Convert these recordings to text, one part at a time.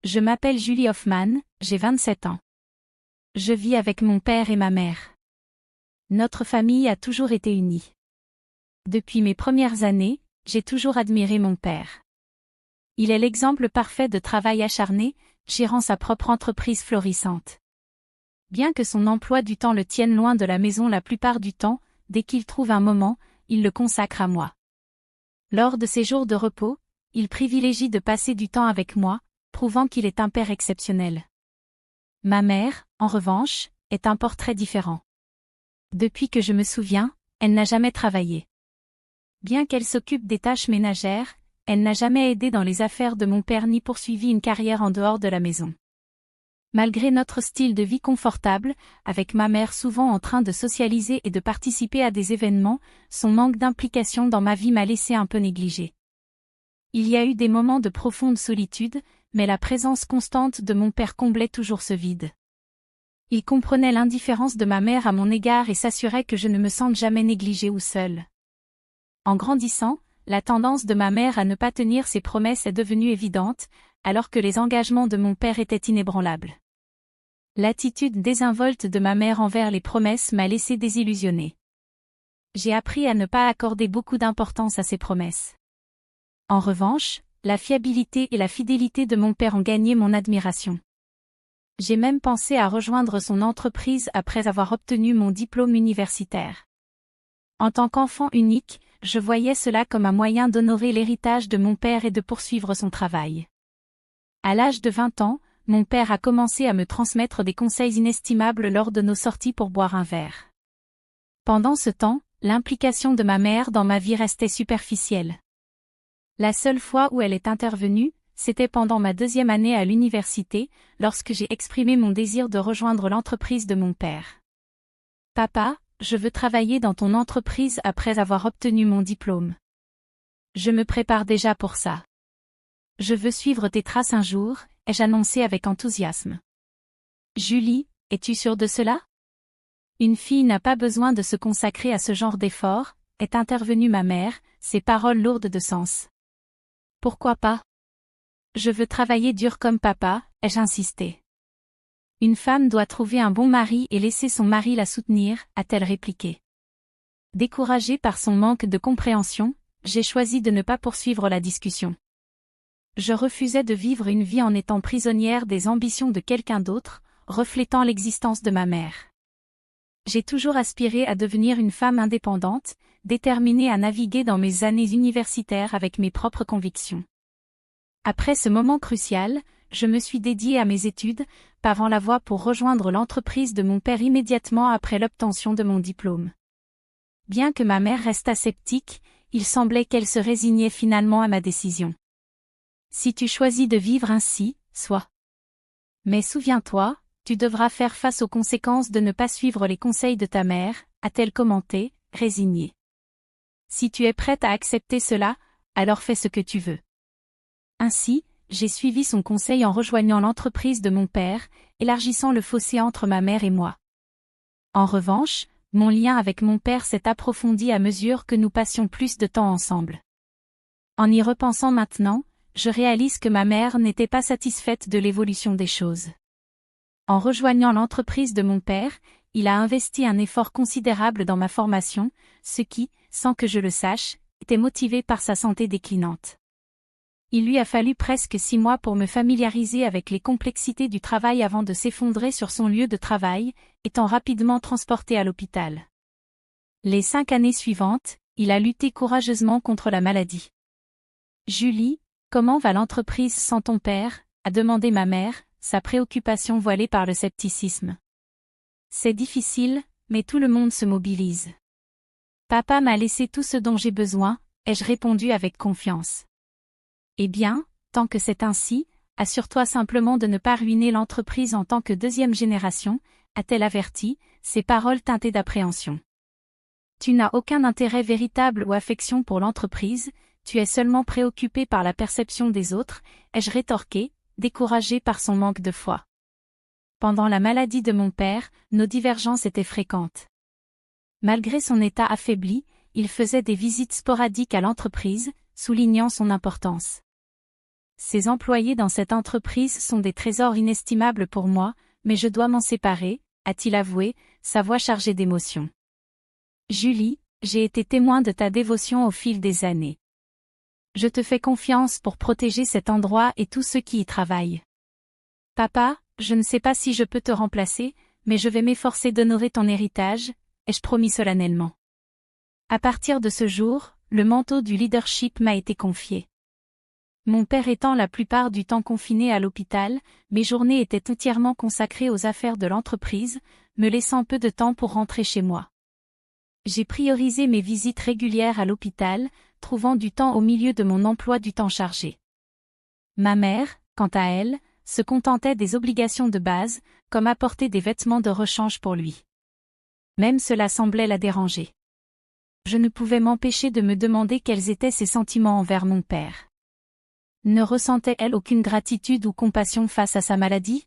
Je m'appelle Julie Hoffman, j'ai 27 ans. Je vis avec mon père et ma mère. Notre famille a toujours été unie. Depuis mes premières années, j'ai toujours admiré mon père. Il est l'exemple parfait de travail acharné, gérant sa propre entreprise florissante. Bien que son emploi du temps le tienne loin de la maison la plupart du temps, dès qu'il trouve un moment, il le consacre à moi. Lors de ses jours de repos, il privilégie de passer du temps avec moi, prouvant qu'il est un père exceptionnel. Ma mère, en revanche, est un portrait différent. Depuis que je me souviens, elle n'a jamais travaillé. Bien qu'elle s'occupe des tâches ménagères, elle n'a jamais aidé dans les affaires de mon père ni poursuivi une carrière en dehors de la maison. Malgré notre style de vie confortable, avec ma mère souvent en train de socialiser et de participer à des événements, son manque d'implication dans ma vie m'a laissé un peu négligée. Il y a eu des moments de profonde solitude, mais la présence constante de mon père comblait toujours ce vide. Il comprenait l'indifférence de ma mère à mon égard et s'assurait que je ne me sente jamais négligée ou seule. En grandissant, la tendance de ma mère à ne pas tenir ses promesses est devenue évidente, alors que les engagements de mon père étaient inébranlables. L'attitude désinvolte de ma mère envers les promesses m'a laissé désillusionnée. J'ai appris à ne pas accorder beaucoup d'importance à ses promesses. En revanche, la fiabilité et la fidélité de mon père ont gagné mon admiration. J'ai même pensé à rejoindre son entreprise après avoir obtenu mon diplôme universitaire. En tant qu'enfant unique, je voyais cela comme un moyen d'honorer l'héritage de mon père et de poursuivre son travail. À l'âge de 20 ans, mon père a commencé à me transmettre des conseils inestimables lors de nos sorties pour boire un verre. Pendant ce temps, l'implication de ma mère dans ma vie restait superficielle. La seule fois où elle est intervenue, c'était pendant ma 2e année à l'université, lorsque j'ai exprimé mon désir de rejoindre l'entreprise de mon père. « Papa, je veux travailler dans ton entreprise après avoir obtenu mon diplôme. Je me prépare déjà pour ça. Je veux suivre tes traces un jour, ai-je annoncé avec enthousiasme. Julie, es-tu sûre de cela? Une fille n'a pas besoin de se consacrer à ce genre d'effort, est intervenue ma mère, ses paroles lourdes de sens. Pourquoi pas? Je veux travailler dur comme papa, ai-je insisté. Une femme doit trouver un bon mari et laisser son mari la soutenir, a-t-elle répliqué. Découragée par son manque de compréhension, j'ai choisi de ne pas poursuivre la discussion. Je refusais de vivre une vie en étant prisonnière des ambitions de quelqu'un d'autre, reflétant l'existence de ma mère. J'ai toujours aspiré à devenir une femme indépendante, déterminée à naviguer dans mes années universitaires avec mes propres convictions. Après ce moment crucial, je me suis dédiée à mes études, pavant la voie pour rejoindre l'entreprise de mon père immédiatement après l'obtention de mon diplôme. Bien que ma mère restât sceptique, il semblait qu'elle se résignait finalement à ma décision. Si tu choisis de vivre ainsi, sois. Mais souviens-toi, tu devras faire face aux conséquences de ne pas suivre les conseils de ta mère, a-t-elle commenté, résignée. Si tu es prête à accepter cela, alors fais ce que tu veux. Ainsi, j'ai suivi son conseil en rejoignant l'entreprise de mon père, élargissant le fossé entre ma mère et moi. En revanche, mon lien avec mon père s'est approfondi à mesure que nous passions plus de temps ensemble. En y repensant maintenant, je réalise que ma mère n'était pas satisfaite de l'évolution des choses. En rejoignant l'entreprise de mon père, il a investi un effort considérable dans ma formation, ce qui, sans que je le sache, était motivé par sa santé déclinante. Il lui a fallu presque 6 mois pour me familiariser avec les complexités du travail avant de s'effondrer sur son lieu de travail, étant rapidement transporté à l'hôpital. Les 5 années suivantes, il a lutté courageusement contre la maladie. Julie, comment va l'entreprise sans ton père? A demandé ma mère, sa préoccupation voilée par le scepticisme. C'est difficile, mais tout le monde se mobilise. Papa m'a laissé tout ce dont j'ai besoin, ai-je répondu avec confiance. Eh bien, tant que c'est ainsi, assure-toi simplement de ne pas ruiner l'entreprise en tant que 2e génération, a-t-elle averti, ses paroles teintées d'appréhension. Tu n'as aucun intérêt véritable ou affection pour l'entreprise, tu es seulement préoccupé par la perception des autres, ai-je rétorqué, découragé par son manque de foi. Pendant la maladie de mon père, nos divergences étaient fréquentes. Malgré son état affaibli, il faisait des visites sporadiques à l'entreprise, soulignant son importance. Ces employés dans cette entreprise sont des trésors inestimables pour moi, mais je dois m'en séparer, a-t-il avoué, sa voix chargée d'émotion. Julie, j'ai été témoin de ta dévotion au fil des années. Je te fais confiance pour protéger cet endroit et tous ceux qui y travaillent. Papa, je ne sais pas si je peux te remplacer, mais je vais m'efforcer d'honorer ton héritage, ai-je promis solennellement. À partir de ce jour, le manteau du leadership m'a été confié. Mon père étant la plupart du temps confiné à l'hôpital, mes journées étaient entièrement consacrées aux affaires de l'entreprise, me laissant peu de temps pour rentrer chez moi. J'ai priorisé mes visites régulières à l'hôpital, trouvant du temps au milieu de mon emploi du temps chargé. Ma mère, quant à elle, se contentait des obligations de base, comme apporter des vêtements de rechange pour lui. Même cela semblait la déranger. Je ne pouvais m'empêcher de me demander quels étaient ses sentiments envers mon père. Ne ressentait-elle aucune gratitude ou compassion face à sa maladie?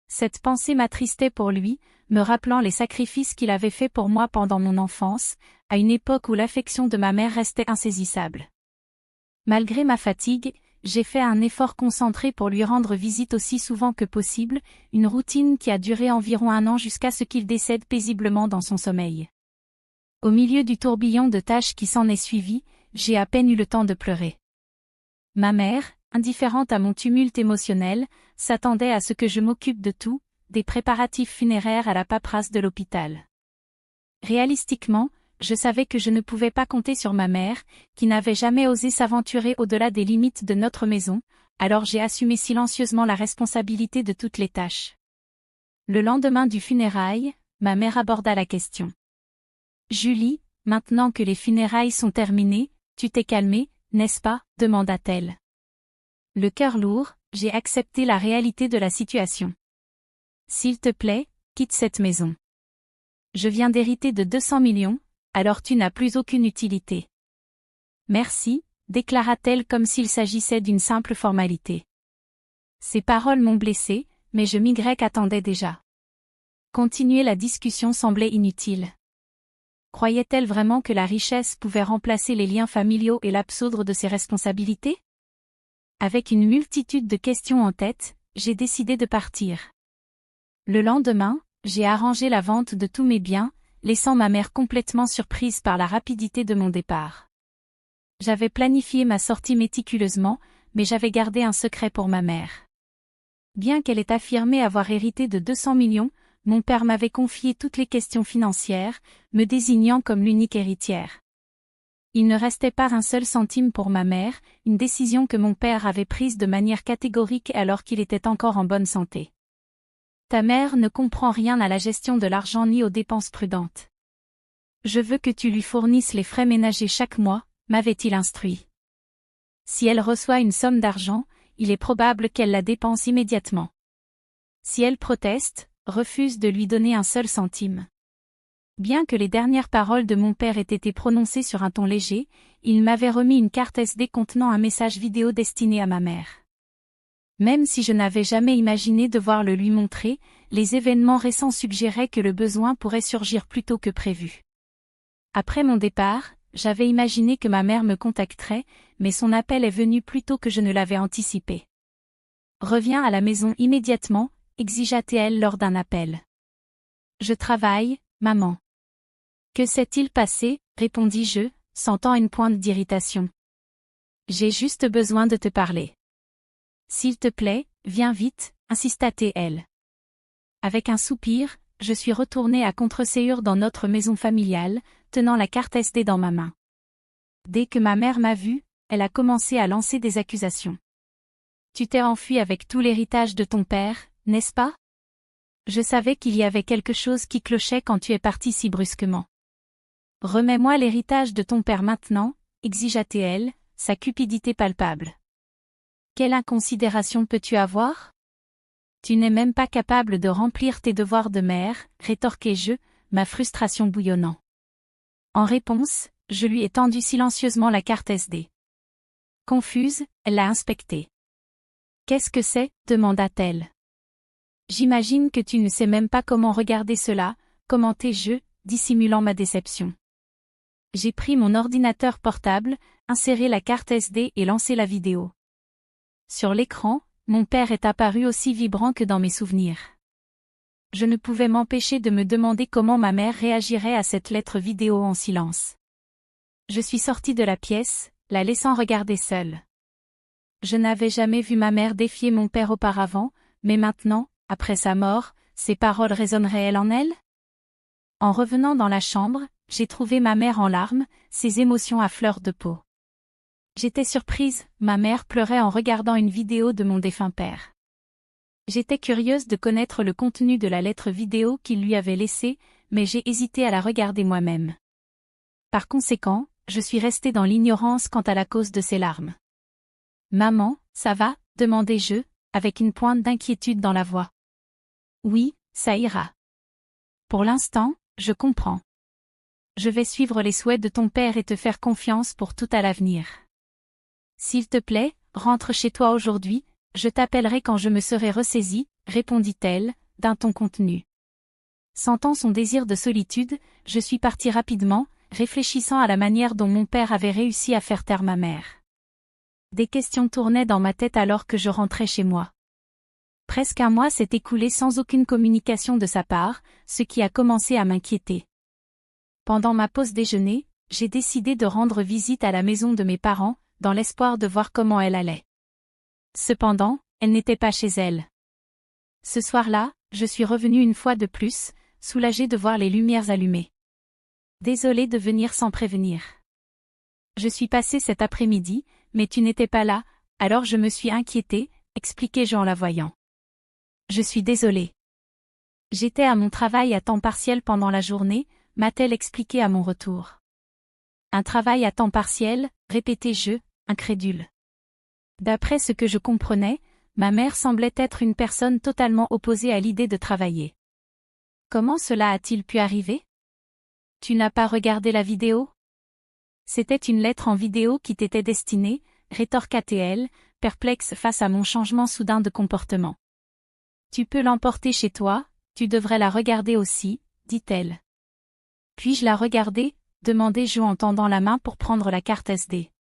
Cette pensée m'attristait pour lui, me rappelant les sacrifices qu'il avait faits pour moi pendant mon enfance, à une époque où l'affection de ma mère restait insaisissable. Malgré ma fatigue, j'ai fait un effort concentré pour lui rendre visite aussi souvent que possible, une routine qui a duré environ 1 an jusqu'à ce qu'il décède paisiblement dans son sommeil. Au milieu du tourbillon de tâches qui s'en est suivi, j'ai à peine eu le temps de pleurer. Ma mère, indifférente à mon tumulte émotionnel, s'attendait à ce que je m'occupe de tout, des préparatifs funéraires à la paperasse de l'hôpital. Réalistiquement, je savais que je ne pouvais pas compter sur ma mère, qui n'avait jamais osé s'aventurer au-delà des limites de notre maison, alors j'ai assumé silencieusement la responsabilité de toutes les tâches. Le lendemain du funérail, ma mère aborda la question. Julie, maintenant que les funérailles sont terminées, tu t'es calmée, n'est-ce pas, demanda-t-elle. Le cœur lourd, j'ai accepté la réalité de la situation. S'il te plaît, quitte cette maison. Je viens d'hériter de 200 millions, alors tu n'as plus aucune utilité. Merci, déclara-t-elle comme s'il s'agissait d'une simple formalité. Ces paroles m'ont blessée, mais je m'y attendais déjà. Continuer la discussion semblait inutile. Croyait-elle vraiment que la richesse pouvait remplacer les liens familiaux et l'absoudre de ses responsabilités? Avec une multitude de questions en tête, j'ai décidé de partir. Le lendemain, j'ai arrangé la vente de tous mes biens, laissant ma mère complètement surprise par la rapidité de mon départ. J'avais planifié ma sortie méticuleusement, mais j'avais gardé un secret pour ma mère. Bien qu'elle ait affirmé avoir hérité de 200 millions, mon père m'avait confié toutes les questions financières, me désignant comme l'unique héritière. Il ne restait pas un seul centime pour ma mère, une décision que mon père avait prise de manière catégorique alors qu'il était encore en bonne santé. Ta mère ne comprend rien à la gestion de l'argent ni aux dépenses prudentes. Je veux que tu lui fournisses les frais ménagers chaque mois, m'avait-il instruit. Si elle reçoit une somme d'argent, il est probable qu'elle la dépense immédiatement. Si elle proteste, refuse de lui donner un seul centime. Bien que les dernières paroles de mon père aient été prononcées sur un ton léger, il m'avait remis une carte SD contenant un message vidéo destiné à ma mère. Même si je n'avais jamais imaginé devoir le lui montrer, les événements récents suggéraient que le besoin pourrait surgir plus tôt que prévu. Après mon départ, j'avais imaginé que ma mère me contacterait, mais son appel est venu plus tôt que je ne l'avais anticipé. Reviens à la maison immédiatement, exigea-t-elle lors d'un appel. Je travaille, maman. Que s'est-il passé, répondis-je, sentant une pointe d'irritation. J'ai juste besoin de te parler. S'il te plaît, viens vite, insista-t-elle. Avec un soupir, je suis retournée à contre-séance dans notre maison familiale, tenant la carte SD dans ma main. Dès que ma mère m'a vue, elle a commencé à lancer des accusations. Tu t'es enfui avec tout l'héritage de ton père, n'est-ce pas? Je savais qu'il y avait quelque chose qui clochait quand tu es parti si brusquement. Remets-moi l'héritage de ton père maintenant, exigea-t-elle, sa cupidité palpable. Quelle inconsidération peux-tu avoir? Tu n'es même pas capable de remplir tes devoirs de mère, rétorquai-je, ma frustration bouillonnant. En réponse, je lui ai tendu silencieusement la carte SD. Confuse, elle l'a inspectée. Qu'est-ce que c'est? Demanda-t-elle. J'imagine que tu ne sais même pas comment regarder cela, commentai-je, dissimulant ma déception. J'ai pris mon ordinateur portable, inséré la carte SD et lancé la vidéo. Sur l'écran, mon père est apparu aussi vibrant que dans mes souvenirs. Je ne pouvais m'empêcher de me demander comment ma mère réagirait à cette lettre vidéo en silence. Je suis sortie de la pièce, la laissant regarder seule. Je n'avais jamais vu ma mère défier mon père auparavant, mais maintenant, après sa mort, ces paroles résonnent réelles en elle? En revenant dans la chambre, j'ai trouvé ma mère en larmes, ses émotions à fleur de peau. J'étais surprise, ma mère pleurait en regardant une vidéo de mon défunt père. J'étais curieuse de connaître le contenu de la lettre vidéo qu'il lui avait laissée, mais j'ai hésité à la regarder moi-même. Par conséquent, je suis restée dans l'ignorance quant à la cause de ses larmes. « Maman, ça va ?» demandai-je, avec une pointe d'inquiétude dans la voix. « Oui, ça ira. Pour l'instant, je comprends. Je vais suivre les souhaits de ton père et te faire confiance pour tout à l'avenir. S'il te plaît, rentre chez toi aujourd'hui, je t'appellerai quand je me serai ressaisie, répondit-elle, d'un ton contenu. Sentant son désir de solitude, je suis partie rapidement, réfléchissant à la manière dont mon père avait réussi à faire taire ma mère. Des questions tournaient dans ma tête alors que je rentrais chez moi. Presque un mois s'est écoulé sans aucune communication de sa part, ce qui a commencé à m'inquiéter. Pendant ma pause déjeuner, j'ai décidé de rendre visite à la maison de mes parents, dans l'espoir de voir comment elle allait. Cependant, elle n'était pas chez elle. Ce soir-là, je suis revenue une fois de plus, soulagée de voir les lumières allumées. Désolée de venir sans prévenir. Je suis passée cet après-midi, mais tu n'étais pas là, alors je me suis inquiétée, expliquai-je en la voyant. Je suis désolée. J'étais à mon travail à temps partiel pendant la journée, m'a-t-elle expliqué à mon retour. Un travail à temps partiel, répétai-je, incrédule. D'après ce que je comprenais, ma mère semblait être une personne totalement opposée à l'idée de travailler. Comment cela a-t-il pu arriver? Tu n'as pas regardé la vidéo? C'était une lettre en vidéo qui t'était destinée, rétorqua-t-elle, perplexe face à mon changement soudain de comportement. Tu peux l'emporter chez toi, tu devrais la regarder aussi, dit-elle. Puis-je la regarder? Demandai-je en tendant la main pour prendre la carte SD.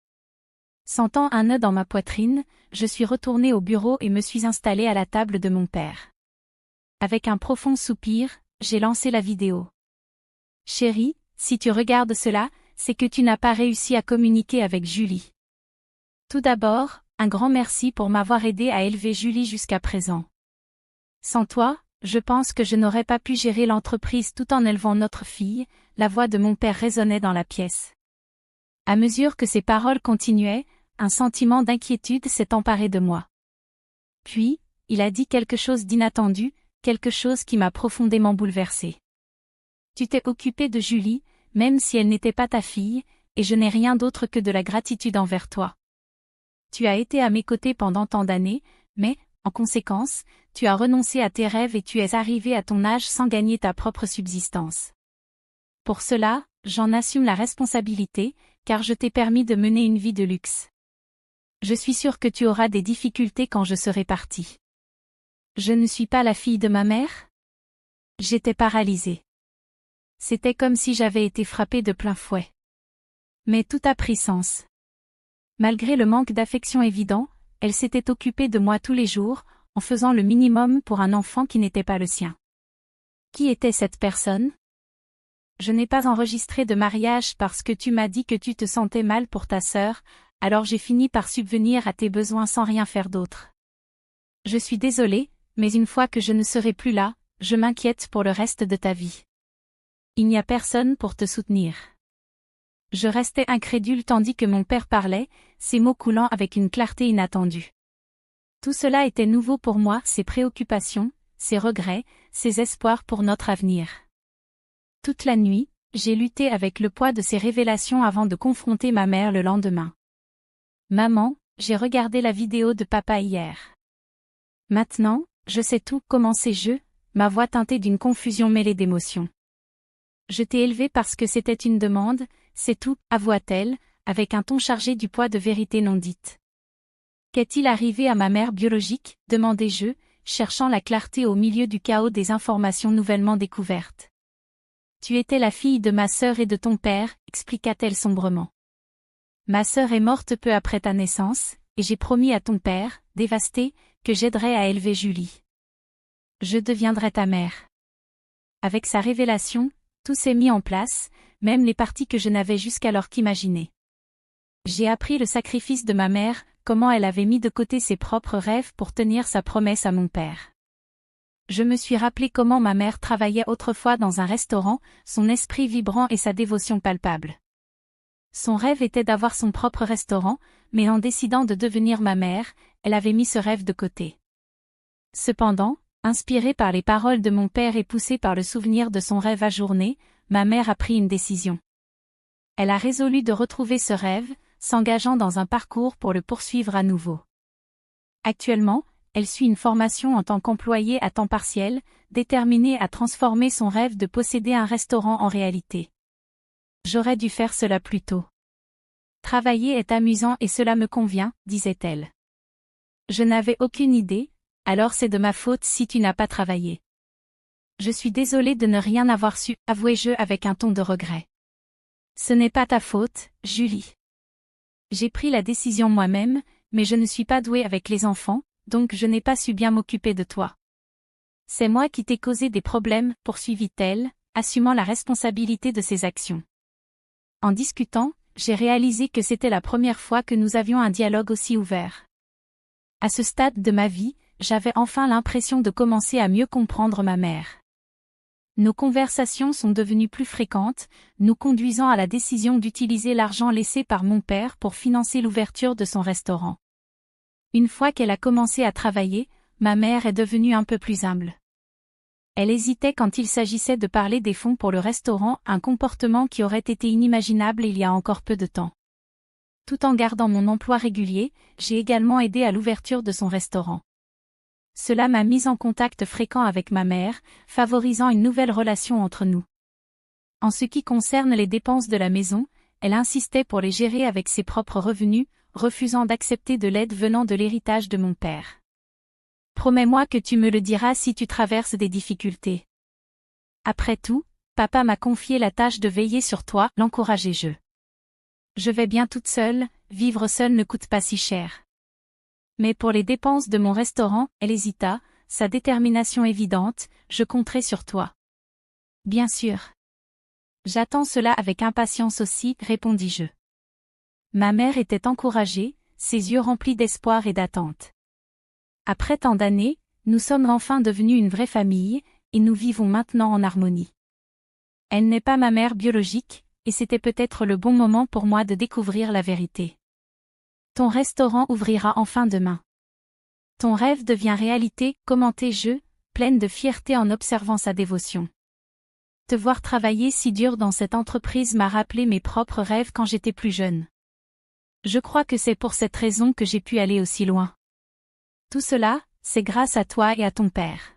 Sentant un nœud dans ma poitrine, je suis retournée au bureau et me suis installée à la table de mon père. Avec un profond soupir, j'ai lancé la vidéo. Chérie, si tu regardes cela, c'est que tu n'as pas réussi à communiquer avec Julie. Tout d'abord, un grand merci pour m'avoir aidé à élever Julie jusqu'à présent. Sans toi, je pense que je n'aurais pas pu gérer l'entreprise tout en élevant notre fille, la voix de mon père résonnait dans la pièce. À mesure que ces paroles continuaient, un sentiment d'inquiétude s'est emparé de moi. Puis, il a dit quelque chose d'inattendu, quelque chose qui m'a profondément bouleversée. Tu t'es occupée de Julie, même si elle n'était pas ta fille, et je n'ai rien d'autre que de la gratitude envers toi. Tu as été à mes côtés pendant tant d'années, mais, en conséquence, tu as renoncé à tes rêves et tu es arrivé à ton âge sans gagner ta propre subsistance. Pour cela, j'en assume la responsabilité, car je t'ai permis de mener une vie de luxe. Je suis sûre que tu auras des difficultés quand je serai partie. Je ne suis pas la fille de ma mère? J'étais paralysée. C'était comme si j'avais été frappée de plein fouet. Mais tout a pris sens. Malgré le manque d'affection évident, elle s'était occupée de moi tous les jours, en faisant le minimum pour un enfant qui n'était pas le sien. Qui était cette personne? Je n'ai pas enregistré de mariage parce que tu m'as dit que tu te sentais mal pour ta sœur, alors j'ai fini par subvenir à tes besoins sans rien faire d'autre. Je suis désolée, mais une fois que je ne serai plus là, je m'inquiète pour le reste de ta vie. Il n'y a personne pour te soutenir. Je restais incrédule tandis que mon père parlait, ses mots coulant avec une clarté inattendue. Tout cela était nouveau pour moi, ses préoccupations, ses regrets, ses espoirs pour notre avenir. Toute la nuit, j'ai lutté avec le poids de ces révélations avant de confronter ma mère le lendemain. Maman, j'ai regardé la vidéo de papa hier. Maintenant, je sais tout, commençai-je, ma voix teintée d'une confusion mêlée d'émotions. Je t'ai élevé parce que c'était une demande, c'est tout, avoua-t-elle, avec un ton chargé du poids de vérité non dite. Qu'est-il arrivé à ma mère biologique, demandai-je, cherchant la clarté au milieu du chaos des informations nouvellement découvertes. Tu étais la fille de ma sœur et de ton père, expliqua-t-elle sombrement. Ma sœur est morte peu après ta naissance, et j'ai promis à ton père, dévastée, que j'aiderais à élever Julie. Je deviendrai ta mère. Avec sa révélation, tout s'est mis en place, même les parties que je n'avais jusqu'alors qu'imaginées. J'ai appris le sacrifice de ma mère, comment elle avait mis de côté ses propres rêves pour tenir sa promesse à mon père. Je me suis rappelé comment ma mère travaillait autrefois dans un restaurant, son esprit vibrant et sa dévotion palpable. Son rêve était d'avoir son propre restaurant, mais en décidant de devenir ma mère, elle avait mis ce rêve de côté. Cependant, inspirée par les paroles de mon père et poussée par le souvenir de son rêve ajourné, ma mère a pris une décision. Elle a résolu de retrouver ce rêve, s'engageant dans un parcours pour le poursuivre à nouveau. Actuellement, elle suit une formation en tant qu'employée à temps partiel, déterminée à transformer son rêve de posséder un restaurant en réalité. J'aurais dû faire cela plus tôt. Travailler est amusant et cela me convient, disait-elle. Je n'avais aucune idée, alors c'est de ma faute si tu n'as pas travaillé. Je suis désolée de ne rien avoir su, avouai-je avec un ton de regret. Ce n'est pas ta faute, Julie. J'ai pris la décision moi-même, mais je ne suis pas douée avec les enfants, donc je n'ai pas su bien m'occuper de toi. C'est moi qui t'ai causé des problèmes, poursuivit-elle, assumant la responsabilité de ses actions. En discutant, j'ai réalisé que c'était la première fois que nous avions un dialogue aussi ouvert. À ce stade de ma vie, j'avais enfin l'impression de commencer à mieux comprendre ma mère. Nos conversations sont devenues plus fréquentes, nous conduisant à la décision d'utiliser l'argent laissé par mon père pour financer l'ouverture de son restaurant. Une fois qu'elle a commencé à travailler, ma mère est devenue un peu plus humble. Elle hésitait quand il s'agissait de parler des fonds pour le restaurant, un comportement qui aurait été inimaginable il y a encore peu de temps. Tout en gardant mon emploi régulier, j'ai également aidé à l'ouverture de son restaurant. Cela m'a mise en contact fréquent avec ma mère, favorisant une nouvelle relation entre nous. En ce qui concerne les dépenses de la maison, elle insistait pour les gérer avec ses propres revenus, refusant d'accepter de l'aide venant de l'héritage de mon père. Promets-moi que tu me le diras si tu traverses des difficultés. Après tout, papa m'a confié la tâche de veiller sur toi, l'encourageai-je. Je vais bien toute seule, vivre seule ne coûte pas si cher. Mais pour les dépenses de mon restaurant, elle hésita, sa détermination évidente, je compterai sur toi. Bien sûr. J'attends cela avec impatience aussi, répondis-je. Ma mère était encouragée, ses yeux remplis d'espoir et d'attente. Après tant d'années, nous sommes enfin devenus une vraie famille, et nous vivons maintenant en harmonie. Elle n'est pas ma mère biologique, et c'était peut-être le bon moment pour moi de découvrir la vérité. Ton restaurant ouvrira enfin demain. Ton rêve devient réalité, commentai-je, pleine de fierté en observant sa dévotion. Te voir travailler si dur dans cette entreprise m'a rappelé mes propres rêves quand j'étais plus jeune. Je crois que c'est pour cette raison que j'ai pu aller aussi loin. Tout cela, c'est grâce à toi et à ton père.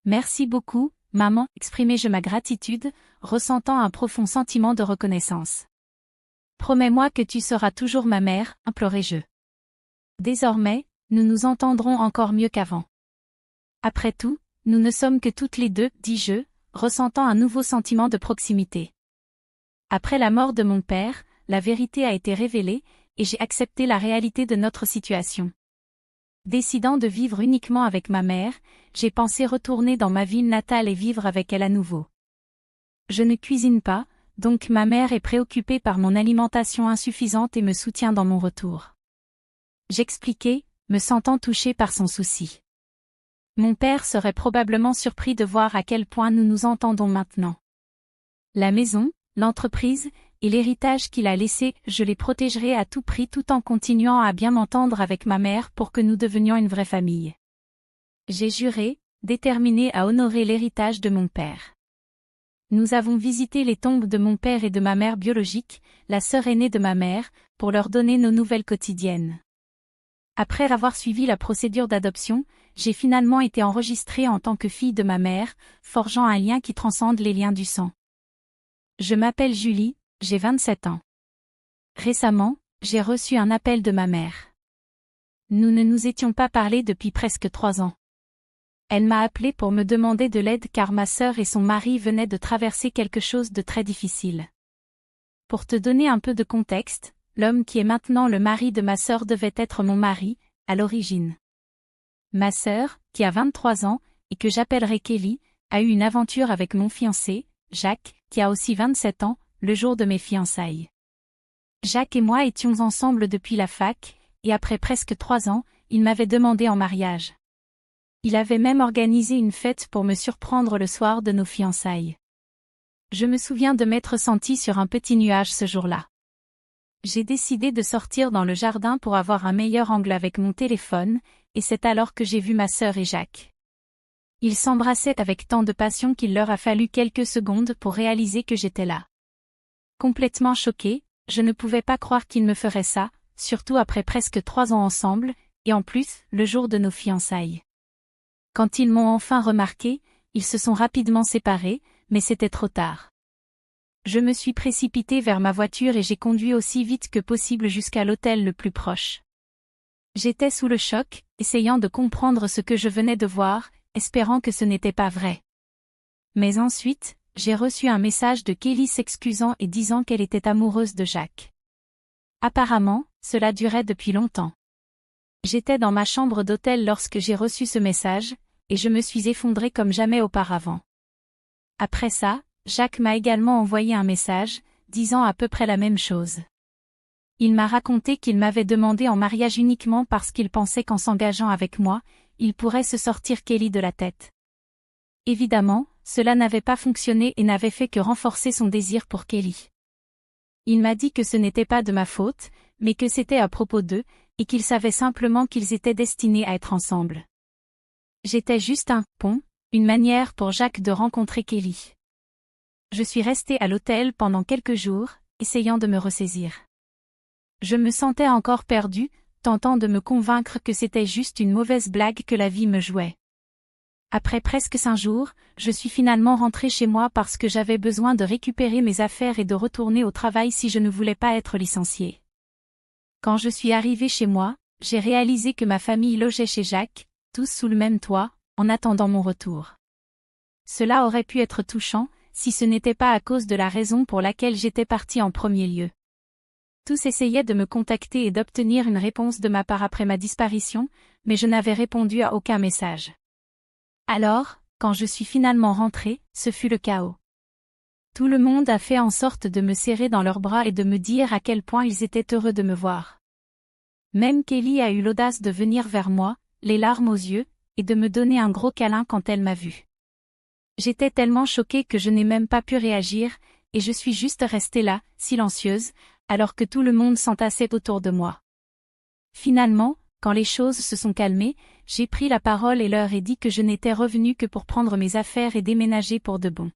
Merci beaucoup, maman, exprimai-je ma gratitude, ressentant un profond sentiment de reconnaissance. Promets-moi que tu seras toujours ma mère, implorai-je. Désormais, nous nous entendrons encore mieux qu'avant. Après tout, nous ne sommes que toutes les deux, dis-je, ressentant un nouveau sentiment de proximité. Après la mort de mon père, la vérité a été révélée, et j'ai accepté la réalité de notre situation. Décidant de vivre uniquement avec ma mère, j'ai pensé retourner dans ma ville natale et vivre avec elle à nouveau. Je ne cuisine pas, donc ma mère est préoccupée par mon alimentation insuffisante et me soutient dans mon retour. J'expliquai, me sentant touchée par son souci. Mon père serait probablement surpris de voir à quel point nous nous entendons maintenant. La maison, l'entreprise, et l'héritage qu'il a laissé, je les protégerai à tout prix tout en continuant à bien m'entendre avec ma mère pour que nous devenions une vraie famille. J'ai juré, déterminée à honorer l'héritage de mon père. Nous avons visité les tombes de mon père et de ma mère biologique, la sœur aînée de ma mère, pour leur donner nos nouvelles quotidiennes. Après avoir suivi la procédure d'adoption, j'ai finalement été enregistrée en tant que fille de ma mère, forgeant un lien qui transcende les liens du sang. Je m'appelle Julie, j'ai 27 ans. Récemment, j'ai reçu un appel de ma mère. Nous ne nous étions pas parlé depuis presque 3 ans. Elle m'a appelé pour me demander de l'aide car ma sœur et son mari venaient de traverser quelque chose de très difficile. Pour te donner un peu de contexte, l'homme qui est maintenant le mari de ma sœur devait être mon mari, à l'origine. Ma sœur, qui a 23 ans, et que j'appellerai Kelly, a eu une aventure avec mon fiancé, Jacques, qui a aussi 27 ans, le jour de mes fiançailles. Jacques et moi étions ensemble depuis la fac, et après presque 3 ans, il m'avait demandé en mariage. Il avait même organisé une fête pour me surprendre le soir de nos fiançailles. Je me souviens de m'être sentie sur un petit nuage ce jour-là. J'ai décidé de sortir dans le jardin pour avoir un meilleur angle avec mon téléphone, et c'est alors que j'ai vu ma sœur et Jacques. Ils s'embrassaient avec tant de passion qu'il leur a fallu quelques secondes pour réaliser que j'étais là. Complètement choquée, je ne pouvais pas croire qu'ils me feraient ça, surtout après presque 3 ans ensemble, et en plus, le jour de nos fiançailles. Quand ils m'ont enfin remarqué, ils se sont rapidement séparés, mais c'était trop tard. Je me suis précipitée vers ma voiture et j'ai conduit aussi vite que possible jusqu'à l'hôtel le plus proche. J'étais sous le choc, essayant de comprendre ce que je venais de voir, espérant que ce n'était pas vrai. Mais ensuite, j'ai reçu un message de Kelly s'excusant et disant qu'elle était amoureuse de Jacques. Apparemment, cela durait depuis longtemps. J'étais dans ma chambre d'hôtel lorsque j'ai reçu ce message, et je me suis effondrée comme jamais auparavant. Après ça, Jacques m'a également envoyé un message, disant à peu près la même chose. Il m'a raconté qu'il m'avait demandé en mariage uniquement parce qu'il pensait qu'en s'engageant avec moi, il pourrait se sortir Kelly de la tête. Évidemment, cela n'avait pas fonctionné et n'avait fait que renforcer son désir pour Kelly. Il m'a dit que ce n'était pas de ma faute, mais que c'était à propos d'eux, et qu'il savait simplement qu'ils étaient destinés à être ensemble. J'étais juste un pont, une manière pour Jacques de rencontrer Kelly. Je suis restée à l'hôtel pendant quelques jours, essayant de me ressaisir. Je me sentais encore perdue, tentant de me convaincre que c'était juste une mauvaise blague que la vie me jouait. Après presque 5 jours, je suis finalement rentrée chez moi parce que j'avais besoin de récupérer mes affaires et de retourner au travail si je ne voulais pas être licenciée. Quand je suis arrivée chez moi, j'ai réalisé que ma famille logeait chez Jacques, tous sous le même toit, en attendant mon retour. Cela aurait pu être touchant, si ce n'était pas à cause de la raison pour laquelle j'étais partie en premier lieu. Tous essayaient de me contacter et d'obtenir une réponse de ma part après ma disparition, mais je n'avais répondu à aucun message. Alors, quand je suis finalement rentrée, ce fut le chaos. Tout le monde a fait en sorte de me serrer dans leurs bras et de me dire à quel point ils étaient heureux de me voir. Même Kelly a eu l'audace de venir vers moi, les larmes aux yeux, et de me donner un gros câlin quand elle m'a vue. J'étais tellement choquée que je n'ai même pas pu réagir, et je suis juste restée là, silencieuse, alors que tout le monde s'entassait autour de moi. Finalement, quand les choses se sont calmées, j'ai pris la parole et leur ai dit que je n'étais revenue que pour prendre mes affaires et déménager pour de bon.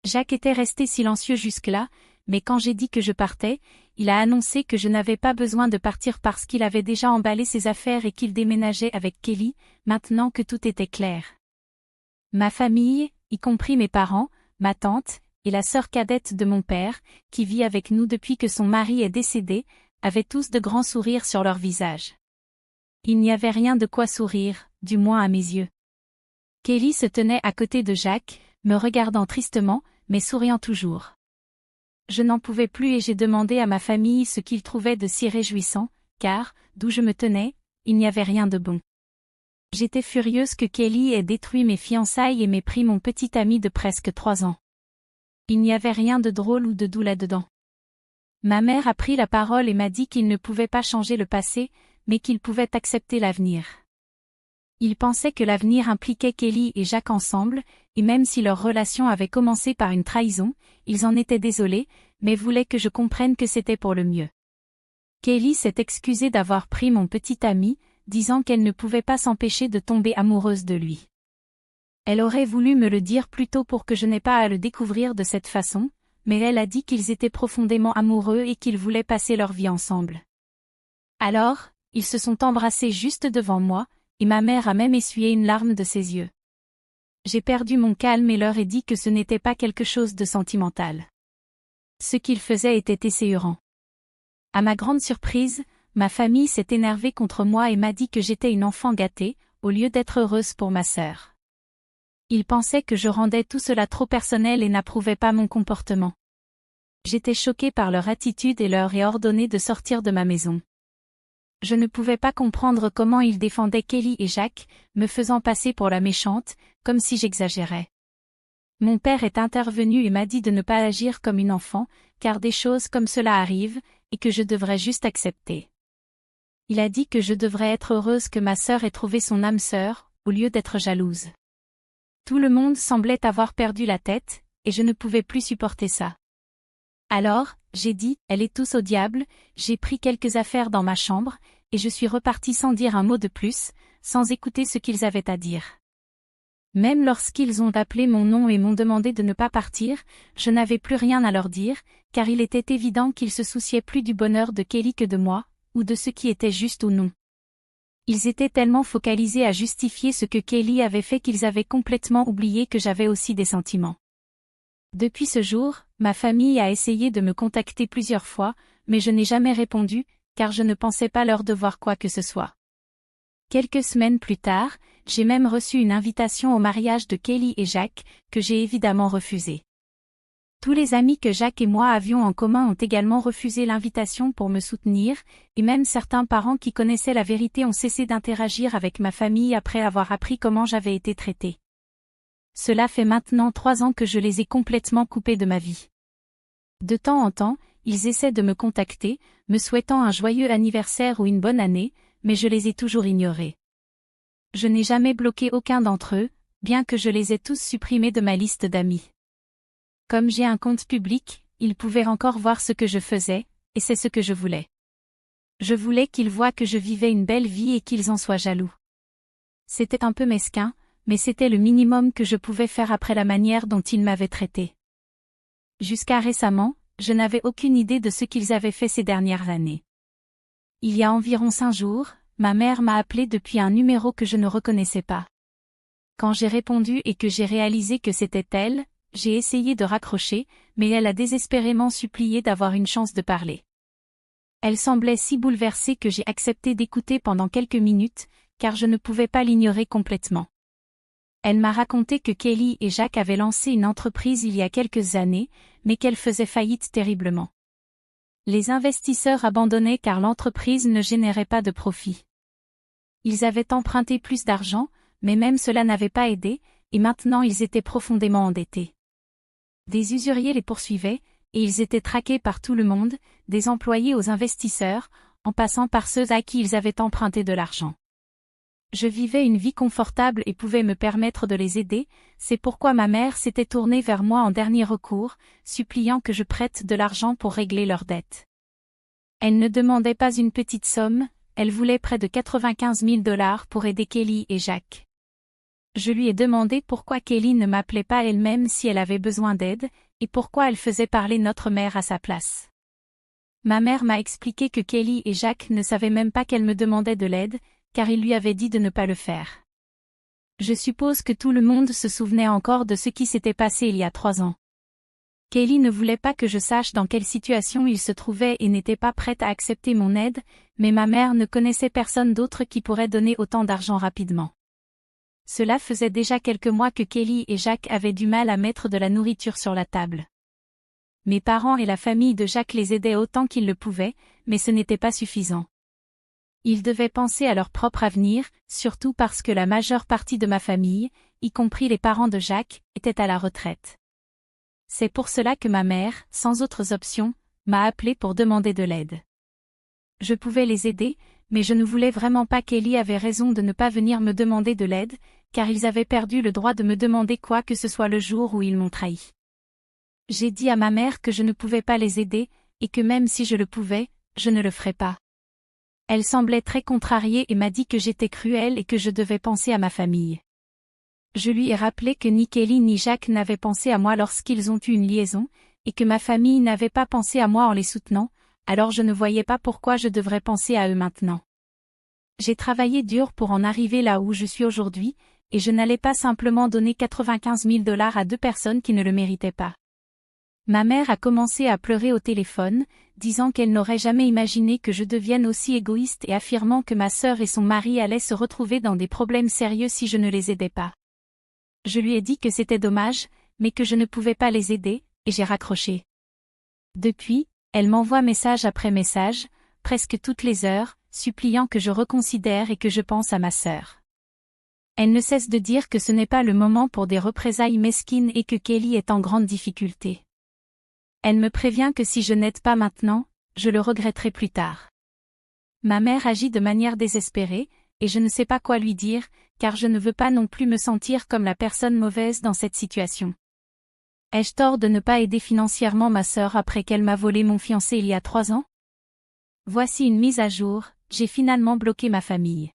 Jacques était resté silencieux jusque-là, mais quand j'ai dit que je partais, il a annoncé que je n'avais pas besoin de partir parce qu'il avait déjà emballé ses affaires et qu'il déménageait avec Kelly, maintenant que tout était clair. Ma famille, y compris mes parents, ma tante, et la sœur cadette de mon père, qui vit avec nous depuis que son mari est décédé, avaient tous de grands sourires sur leurs visages. Il n'y avait rien de quoi sourire, du moins à mes yeux. Kelly se tenait à côté de Jacques, me regardant tristement, mais souriant toujours. Je n'en pouvais plus et j'ai demandé à ma famille ce qu'ils trouvaient de si réjouissant, car, d'où je me tenais, il n'y avait rien de bon. J'étais furieuse que Kelly ait détruit mes fiançailles et m'ait pris mon petit ami de presque 3 ans. Il n'y avait rien de drôle ou de doux là-dedans. Ma mère a pris la parole et m'a dit qu'il ne pouvait pas changer le passé, mais qu'il pouvait accepter l'avenir. Il pensait que l'avenir impliquait Kelly et Jacques ensemble, et même si leur relation avait commencé par une trahison, ils en étaient désolés, mais voulaient que je comprenne que c'était pour le mieux. Kelly s'est excusée d'avoir pris mon petit ami, disant qu'elle ne pouvait pas s'empêcher de tomber amoureuse de lui. Elle aurait voulu me le dire plus tôt pour que je n'aie pas à le découvrir de cette façon, mais elle a dit qu'ils étaient profondément amoureux et qu'ils voulaient passer leur vie ensemble. Alors, ils se sont embrassés juste devant moi, et ma mère a même essuyé une larme de ses yeux. J'ai perdu mon calme et leur ai dit que ce n'était pas quelque chose de sentimental. Ce qu'ils faisaient était esséurant. À ma grande surprise, ma famille s'est énervée contre moi et m'a dit que j'étais une enfant gâtée, au lieu d'être heureuse pour ma sœur. Ils pensaient que je rendais tout cela trop personnel et n'approuvaient pas mon comportement. J'étais choquée par leur attitude et leur ai ordonné de sortir de ma maison. Je ne pouvais pas comprendre comment ils défendaient Kelly et Jacques, me faisant passer pour la méchante, comme si j'exagérais. Mon père est intervenu et m'a dit de ne pas agir comme une enfant, car des choses comme cela arrivent, et que je devrais juste accepter. Il a dit que je devrais être heureuse que ma sœur ait trouvé son âme sœur, au lieu d'être jalouse. Tout le monde semblait avoir perdu la tête, et je ne pouvais plus supporter ça. Alors, j'ai dit, elle est tous au diable, j'ai pris quelques affaires dans ma chambre, et je suis repartie sans dire un mot de plus, sans écouter ce qu'ils avaient à dire. Même lorsqu'ils ont appelé mon nom et m'ont demandé de ne pas partir, je n'avais plus rien à leur dire, car il était évident qu'ils se souciaient plus du bonheur de Kelly que de moi, ou de ce qui était juste ou non. Ils étaient tellement focalisés à justifier ce que Kelly avait fait qu'ils avaient complètement oublié que j'avais aussi des sentiments. Depuis ce jour, ma famille a essayé de me contacter plusieurs fois, mais je n'ai jamais répondu, car je ne pensais pas leur devoir quoi que ce soit. Quelques semaines plus tard, j'ai même reçu une invitation au mariage de Kelly et Jacques, que j'ai évidemment refusée. Tous les amis que Jacques et moi avions en commun ont également refusé l'invitation pour me soutenir, et même certains parents qui connaissaient la vérité ont cessé d'interagir avec ma famille après avoir appris comment j'avais été traitée. Cela fait maintenant 3 ans que je les ai complètement coupés de ma vie. De temps en temps, ils essaient de me contacter, me souhaitant un joyeux anniversaire ou une bonne année, mais je les ai toujours ignorés. Je n'ai jamais bloqué aucun d'entre eux, bien que je les ai tous supprimés de ma liste d'amis. Comme j'ai un compte public, ils pouvaient encore voir ce que je faisais, et c'est ce que je voulais. Je voulais qu'ils voient que je vivais une belle vie et qu'ils en soient jaloux. C'était un peu mesquin, mais c'était le minimum que je pouvais faire après la manière dont ils m'avaient traité. Jusqu'à récemment, je n'avais aucune idée de ce qu'ils avaient fait ces dernières années. Il y a environ 5 jours, ma mère m'a appelé depuis un numéro que je ne reconnaissais pas. Quand j'ai répondu et que j'ai réalisé que c'était elle, j'ai essayé de raccrocher, mais elle a désespérément supplié d'avoir une chance de parler. Elle semblait si bouleversée que j'ai accepté d'écouter pendant quelques minutes, car je ne pouvais pas l'ignorer complètement. Elle m'a raconté que Kelly et Jacques avaient lancé une entreprise il y a quelques années, mais qu'elle faisait faillite terriblement. Les investisseurs abandonnaient car l'entreprise ne générait pas de profit. Ils avaient emprunté plus d'argent, mais même cela n'avait pas aidé, et maintenant ils étaient profondément endettés. Des usuriers les poursuivaient, et ils étaient traqués par tout le monde, des employés aux investisseurs, en passant par ceux à qui ils avaient emprunté de l'argent. Je vivais une vie confortable et pouvais me permettre de les aider, c'est pourquoi ma mère s'était tournée vers moi en dernier recours, suppliant que je prête de l'argent pour régler leurs dettes. Elle ne demandait pas une petite somme, elle voulait près de 95 000 $ pour aider Kelly et Jacques. Je lui ai demandé pourquoi Kelly ne m'appelait pas elle-même si elle avait besoin d'aide, et pourquoi elle faisait parler notre mère à sa place. Ma mère m'a expliqué que Kelly et Jacques ne savaient même pas qu'elle me demandait de l'aide, car il lui avait dit de ne pas le faire. Je suppose que tout le monde se souvenait encore de ce qui s'était passé il y a 3 ans. Kelly ne voulait pas que je sache dans quelle situation il se trouvait et n'était pas prête à accepter mon aide, mais ma mère ne connaissait personne d'autre qui pourrait donner autant d'argent rapidement. Cela faisait déjà quelques mois que Kelly et Jacques avaient du mal à mettre de la nourriture sur la table. Mes parents et la famille de Jacques les aidaient autant qu'ils le pouvaient, mais ce n'était pas suffisant. Ils devaient penser à leur propre avenir, surtout parce que la majeure partie de ma famille, y compris les parents de Jacques, était à la retraite. C'est pour cela que ma mère, sans autres options, m'a appelé pour demander de l'aide. Je pouvais les aider, mais je ne voulais vraiment pas qu'Ellie avait raison de ne pas venir me demander de l'aide, car ils avaient perdu le droit de me demander quoi que ce soit le jour où ils m'ont trahi. J'ai dit à ma mère que je ne pouvais pas les aider, et que même si je le pouvais, je ne le ferais pas. Elle semblait très contrariée et m'a dit que j'étais cruelle et que je devais penser à ma famille. Je lui ai rappelé que ni Kelly ni Jacques n'avaient pensé à moi lorsqu'ils ont eu une liaison, et que ma famille n'avait pas pensé à moi en les soutenant, alors je ne voyais pas pourquoi je devrais penser à eux maintenant. J'ai travaillé dur pour en arriver là où je suis aujourd'hui, et je n'allais pas simplement donner 95 000 $ à 2 personnes qui ne le méritaient pas. Ma mère a commencé à pleurer au téléphone, disant qu'elle n'aurait jamais imaginé que je devienne aussi égoïste et affirmant que ma sœur et son mari allaient se retrouver dans des problèmes sérieux si je ne les aidais pas. Je lui ai dit que c'était dommage, mais que je ne pouvais pas les aider, et j'ai raccroché. Depuis, elle m'envoie message après message, presque toutes les heures, suppliant que je reconsidère et que je pense à ma sœur. Elle ne cesse de dire que ce n'est pas le moment pour des représailles mesquines et que Kelly est en grande difficulté. Elle me prévient que si je n'aide pas maintenant, je le regretterai plus tard. Ma mère agit de manière désespérée, et je ne sais pas quoi lui dire, car je ne veux pas non plus me sentir comme la personne mauvaise dans cette situation. Ai-je tort de ne pas aider financièrement ma sœur après qu'elle m'a volé mon fiancé il y a 3 ans? Voici une mise à jour, j'ai finalement bloqué ma famille.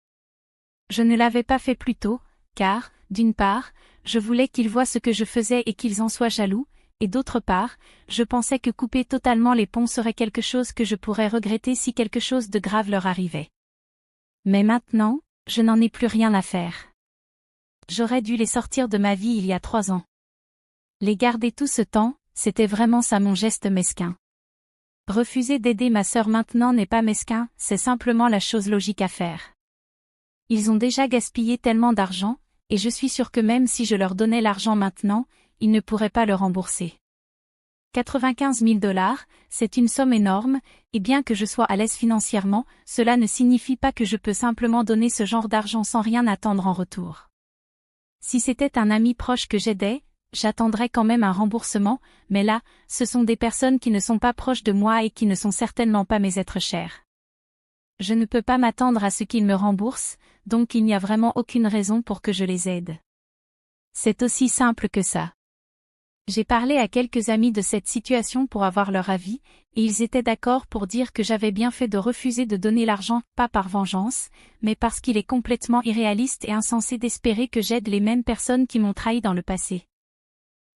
Je ne l'avais pas fait plus tôt, car, d'une part, je voulais qu'ils voient ce que je faisais et qu'ils en soient jaloux, et d'autre part, je pensais que couper totalement les ponts serait quelque chose que je pourrais regretter si quelque chose de grave leur arrivait. Mais maintenant, je n'en ai plus rien à faire. J'aurais dû les sortir de ma vie il y a 3 ans. Les garder tout ce temps, c'était vraiment ça mon geste mesquin. Refuser d'aider ma sœur maintenant n'est pas mesquin, c'est simplement la chose logique à faire. Ils ont déjà gaspillé tellement d'argent, et je suis sûre que même si je leur donnais l'argent maintenant, ils ne pourraient pas le rembourser. 95 000 $, c'est une somme énorme, et bien que je sois à l'aise financièrement, cela ne signifie pas que je peux simplement donner ce genre d'argent sans rien attendre en retour. Si c'était un ami proche que j'aidais, j'attendrais quand même un remboursement, mais là, ce sont des personnes qui ne sont pas proches de moi et qui ne sont certainement pas mes êtres chers. Je ne peux pas m'attendre à ce qu'ils me remboursent, donc il n'y a vraiment aucune raison pour que je les aide. C'est aussi simple que ça. J'ai parlé à quelques amis de cette situation pour avoir leur avis, et ils étaient d'accord pour dire que j'avais bien fait de refuser de donner l'argent, pas par vengeance, mais parce qu'il est complètement irréaliste et insensé d'espérer que j'aide les mêmes personnes qui m'ont trahi dans le passé.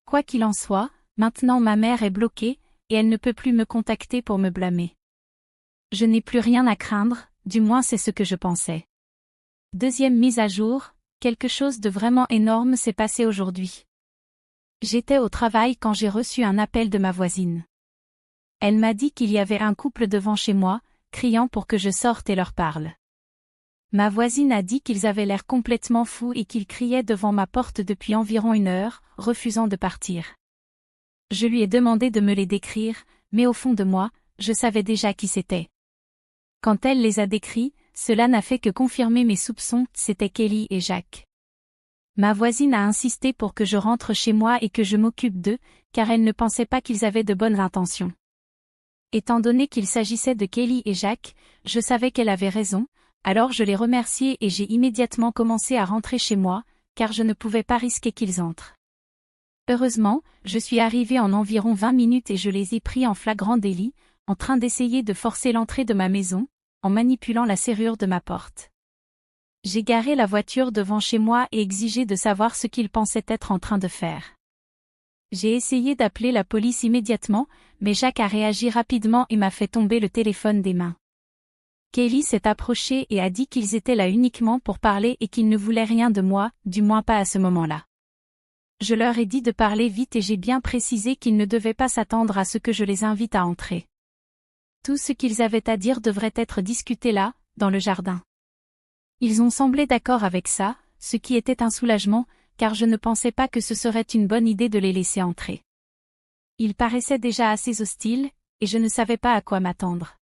Quoi qu'il en soit, maintenant ma mère est bloquée, et elle ne peut plus me contacter pour me blâmer. Je n'ai plus rien à craindre, du moins c'est ce que je pensais. Deuxième mise à jour, quelque chose de vraiment énorme s'est passé aujourd'hui. J'étais au travail quand j'ai reçu un appel de ma voisine. Elle m'a dit qu'il y avait un couple devant chez moi, criant pour que je sorte et leur parle. Ma voisine a dit qu'ils avaient l'air complètement fous et qu'ils criaient devant ma porte depuis environ 1 heure, refusant de partir. Je lui ai demandé de me les décrire, mais au fond de moi, je savais déjà qui c'était. Quand elle les a décrits, cela n'a fait que confirmer mes soupçons, c'était Kelly et Jacques. Ma voisine a insisté pour que je rentre chez moi et que je m'occupe d'eux, car elle ne pensait pas qu'ils avaient de bonnes intentions. Étant donné qu'il s'agissait de Kelly et Jacques, je savais qu'elle avait raison, alors je les remerciai et j'ai immédiatement commencé à rentrer chez moi, car je ne pouvais pas risquer qu'ils entrent. Heureusement, je suis arrivée en environ 20 minutes et je les ai pris en flagrant délit, en train d'essayer de forcer l'entrée de ma maison, en manipulant la serrure de ma porte. J'ai garé la voiture devant chez moi et exigé de savoir ce qu'ils pensaient être en train de faire. J'ai essayé d'appeler la police immédiatement, mais Jacques a réagi rapidement et m'a fait tomber le téléphone des mains. Kelly s'est approchée et a dit qu'ils étaient là uniquement pour parler et qu'ils ne voulaient rien de moi, du moins pas à ce moment-là. Je leur ai dit de parler vite et j'ai bien précisé qu'ils ne devaient pas s'attendre à ce que je les invite à entrer. Tout ce qu'ils avaient à dire devrait être discuté là, dans le jardin. Ils ont semblé d'accord avec ça, ce qui était un soulagement, car je ne pensais pas que ce serait une bonne idée de les laisser entrer. Ils paraissaient déjà assez hostiles, et je ne savais pas à quoi m'attendre.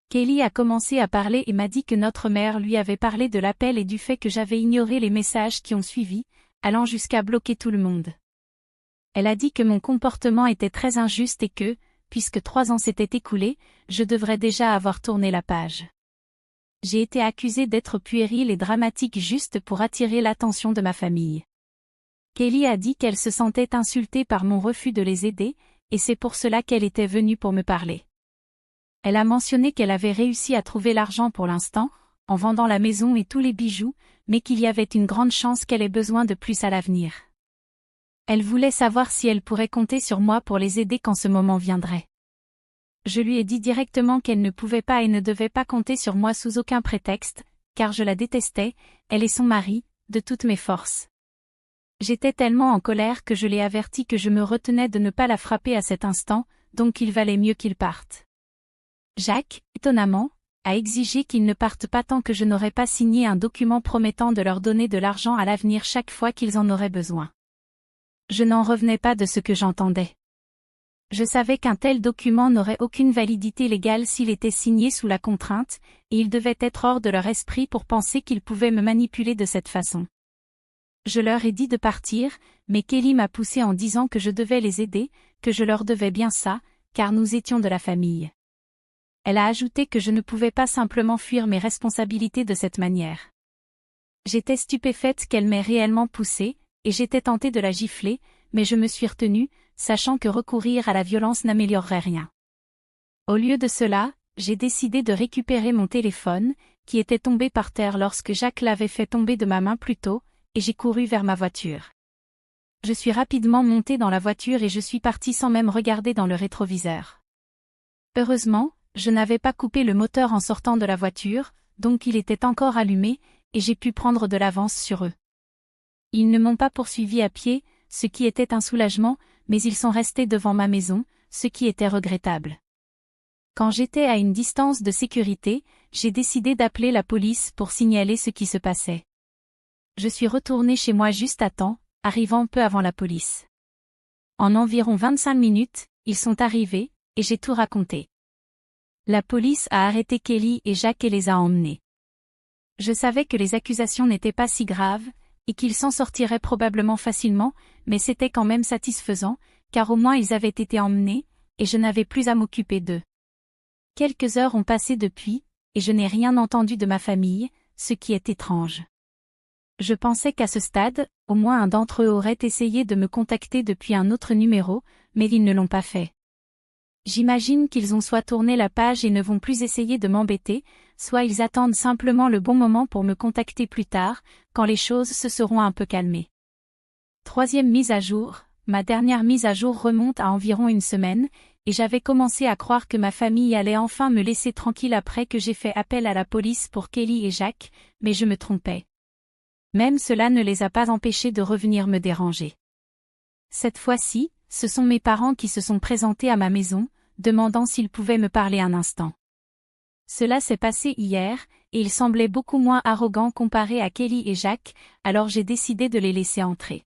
Kelly a commencé à parler et m'a dit que notre mère lui avait parlé de l'appel et du fait que j'avais ignoré les messages qui ont suivi, allant jusqu'à bloquer tout le monde. Elle a dit que mon comportement était très injuste et que, puisque 3 ans s'étaient écoulés, je devrais déjà avoir tourné la page. J'ai été accusée d'être puérile et dramatique juste pour attirer l'attention de ma famille. Kelly a dit qu'elle se sentait insultée par mon refus de les aider, et c'est pour cela qu'elle était venue pour me parler. Elle a mentionné qu'elle avait réussi à trouver l'argent pour l'instant, en vendant la maison et tous les bijoux, mais qu'il y avait une grande chance qu'elle ait besoin de plus à l'avenir. Elle voulait savoir si elle pourrait compter sur moi pour les aider quand ce moment viendrait. Je lui ai dit directement qu'elle ne pouvait pas et ne devait pas compter sur moi sous aucun prétexte, car je la détestais, elle et son mari, de toutes mes forces. J'étais tellement en colère que je l'ai averti que je me retenais de ne pas la frapper à cet instant, donc il valait mieux qu'il parte. Jacques, étonnamment, a exigé qu'ils ne partent pas tant que je n'aurais pas signé un document promettant de leur donner de l'argent à l'avenir chaque fois qu'ils en auraient besoin. Je n'en revenais pas de ce que j'entendais. Je savais qu'un tel document n'aurait aucune validité légale s'il était signé sous la contrainte, et ils devaient être hors de leur esprit pour penser qu'ils pouvaient me manipuler de cette façon. Je leur ai dit de partir, mais Kelly m'a poussé en disant que je devais les aider, que je leur devais bien ça, car nous étions de la famille. Elle a ajouté que je ne pouvais pas simplement fuir mes responsabilités de cette manière. J'étais stupéfaite qu'elle m'ait réellement poussée, et j'étais tentée de la gifler, mais je me suis retenue, sachant que recourir à la violence n'améliorerait rien. Au lieu de cela, j'ai décidé de récupérer mon téléphone, qui était tombé par terre lorsque Jacques l'avait fait tomber de ma main plus tôt, et j'ai couru vers ma voiture. Je suis rapidement montée dans la voiture et je suis partie sans même regarder dans le rétroviseur. Heureusement, je n'avais pas coupé le moteur en sortant de la voiture, donc il était encore allumé, et j'ai pu prendre de l'avance sur eux. Ils ne m'ont pas poursuivi à pied, ce qui était un soulagement, mais ils sont restés devant ma maison, ce qui était regrettable. Quand j'étais à une distance de sécurité, j'ai décidé d'appeler la police pour signaler ce qui se passait. Je suis retournée chez moi juste à temps, arrivant peu avant la police. En environ 25 minutes, ils sont arrivés, et j'ai tout raconté. La police a arrêté Kelly et Jacques et les a emmenés. Je savais que les accusations n'étaient pas si graves, et qu'ils s'en sortiraient probablement facilement, mais c'était quand même satisfaisant, car au moins ils avaient été emmenés, et je n'avais plus à m'occuper d'eux. Quelques heures ont passé depuis, et je n'ai rien entendu de ma famille, ce qui est étrange. Je pensais qu'à ce stade, au moins un d'entre eux aurait essayé de me contacter depuis un autre numéro, mais ils ne l'ont pas fait. J'imagine qu'ils ont soit tourné la page et ne vont plus essayer de m'embêter, soit ils attendent simplement le bon moment pour me contacter plus tard, quand les choses se seront un peu calmées. Troisième mise à jour, ma dernière mise à jour remonte à environ une semaine, et j'avais commencé à croire que ma famille allait enfin me laisser tranquille après que j'ai fait appel à la police pour Kelly et Jacques, mais je me trompais. Même cela ne les a pas empêchés de revenir me déranger. Cette fois-ci, ce sont mes parents qui se sont présentés à ma maison, demandant s'ils pouvaient me parler un instant. Cela s'est passé hier, et ils semblaient beaucoup moins arrogants comparés à Kelly et Jacques, alors j'ai décidé de les laisser entrer.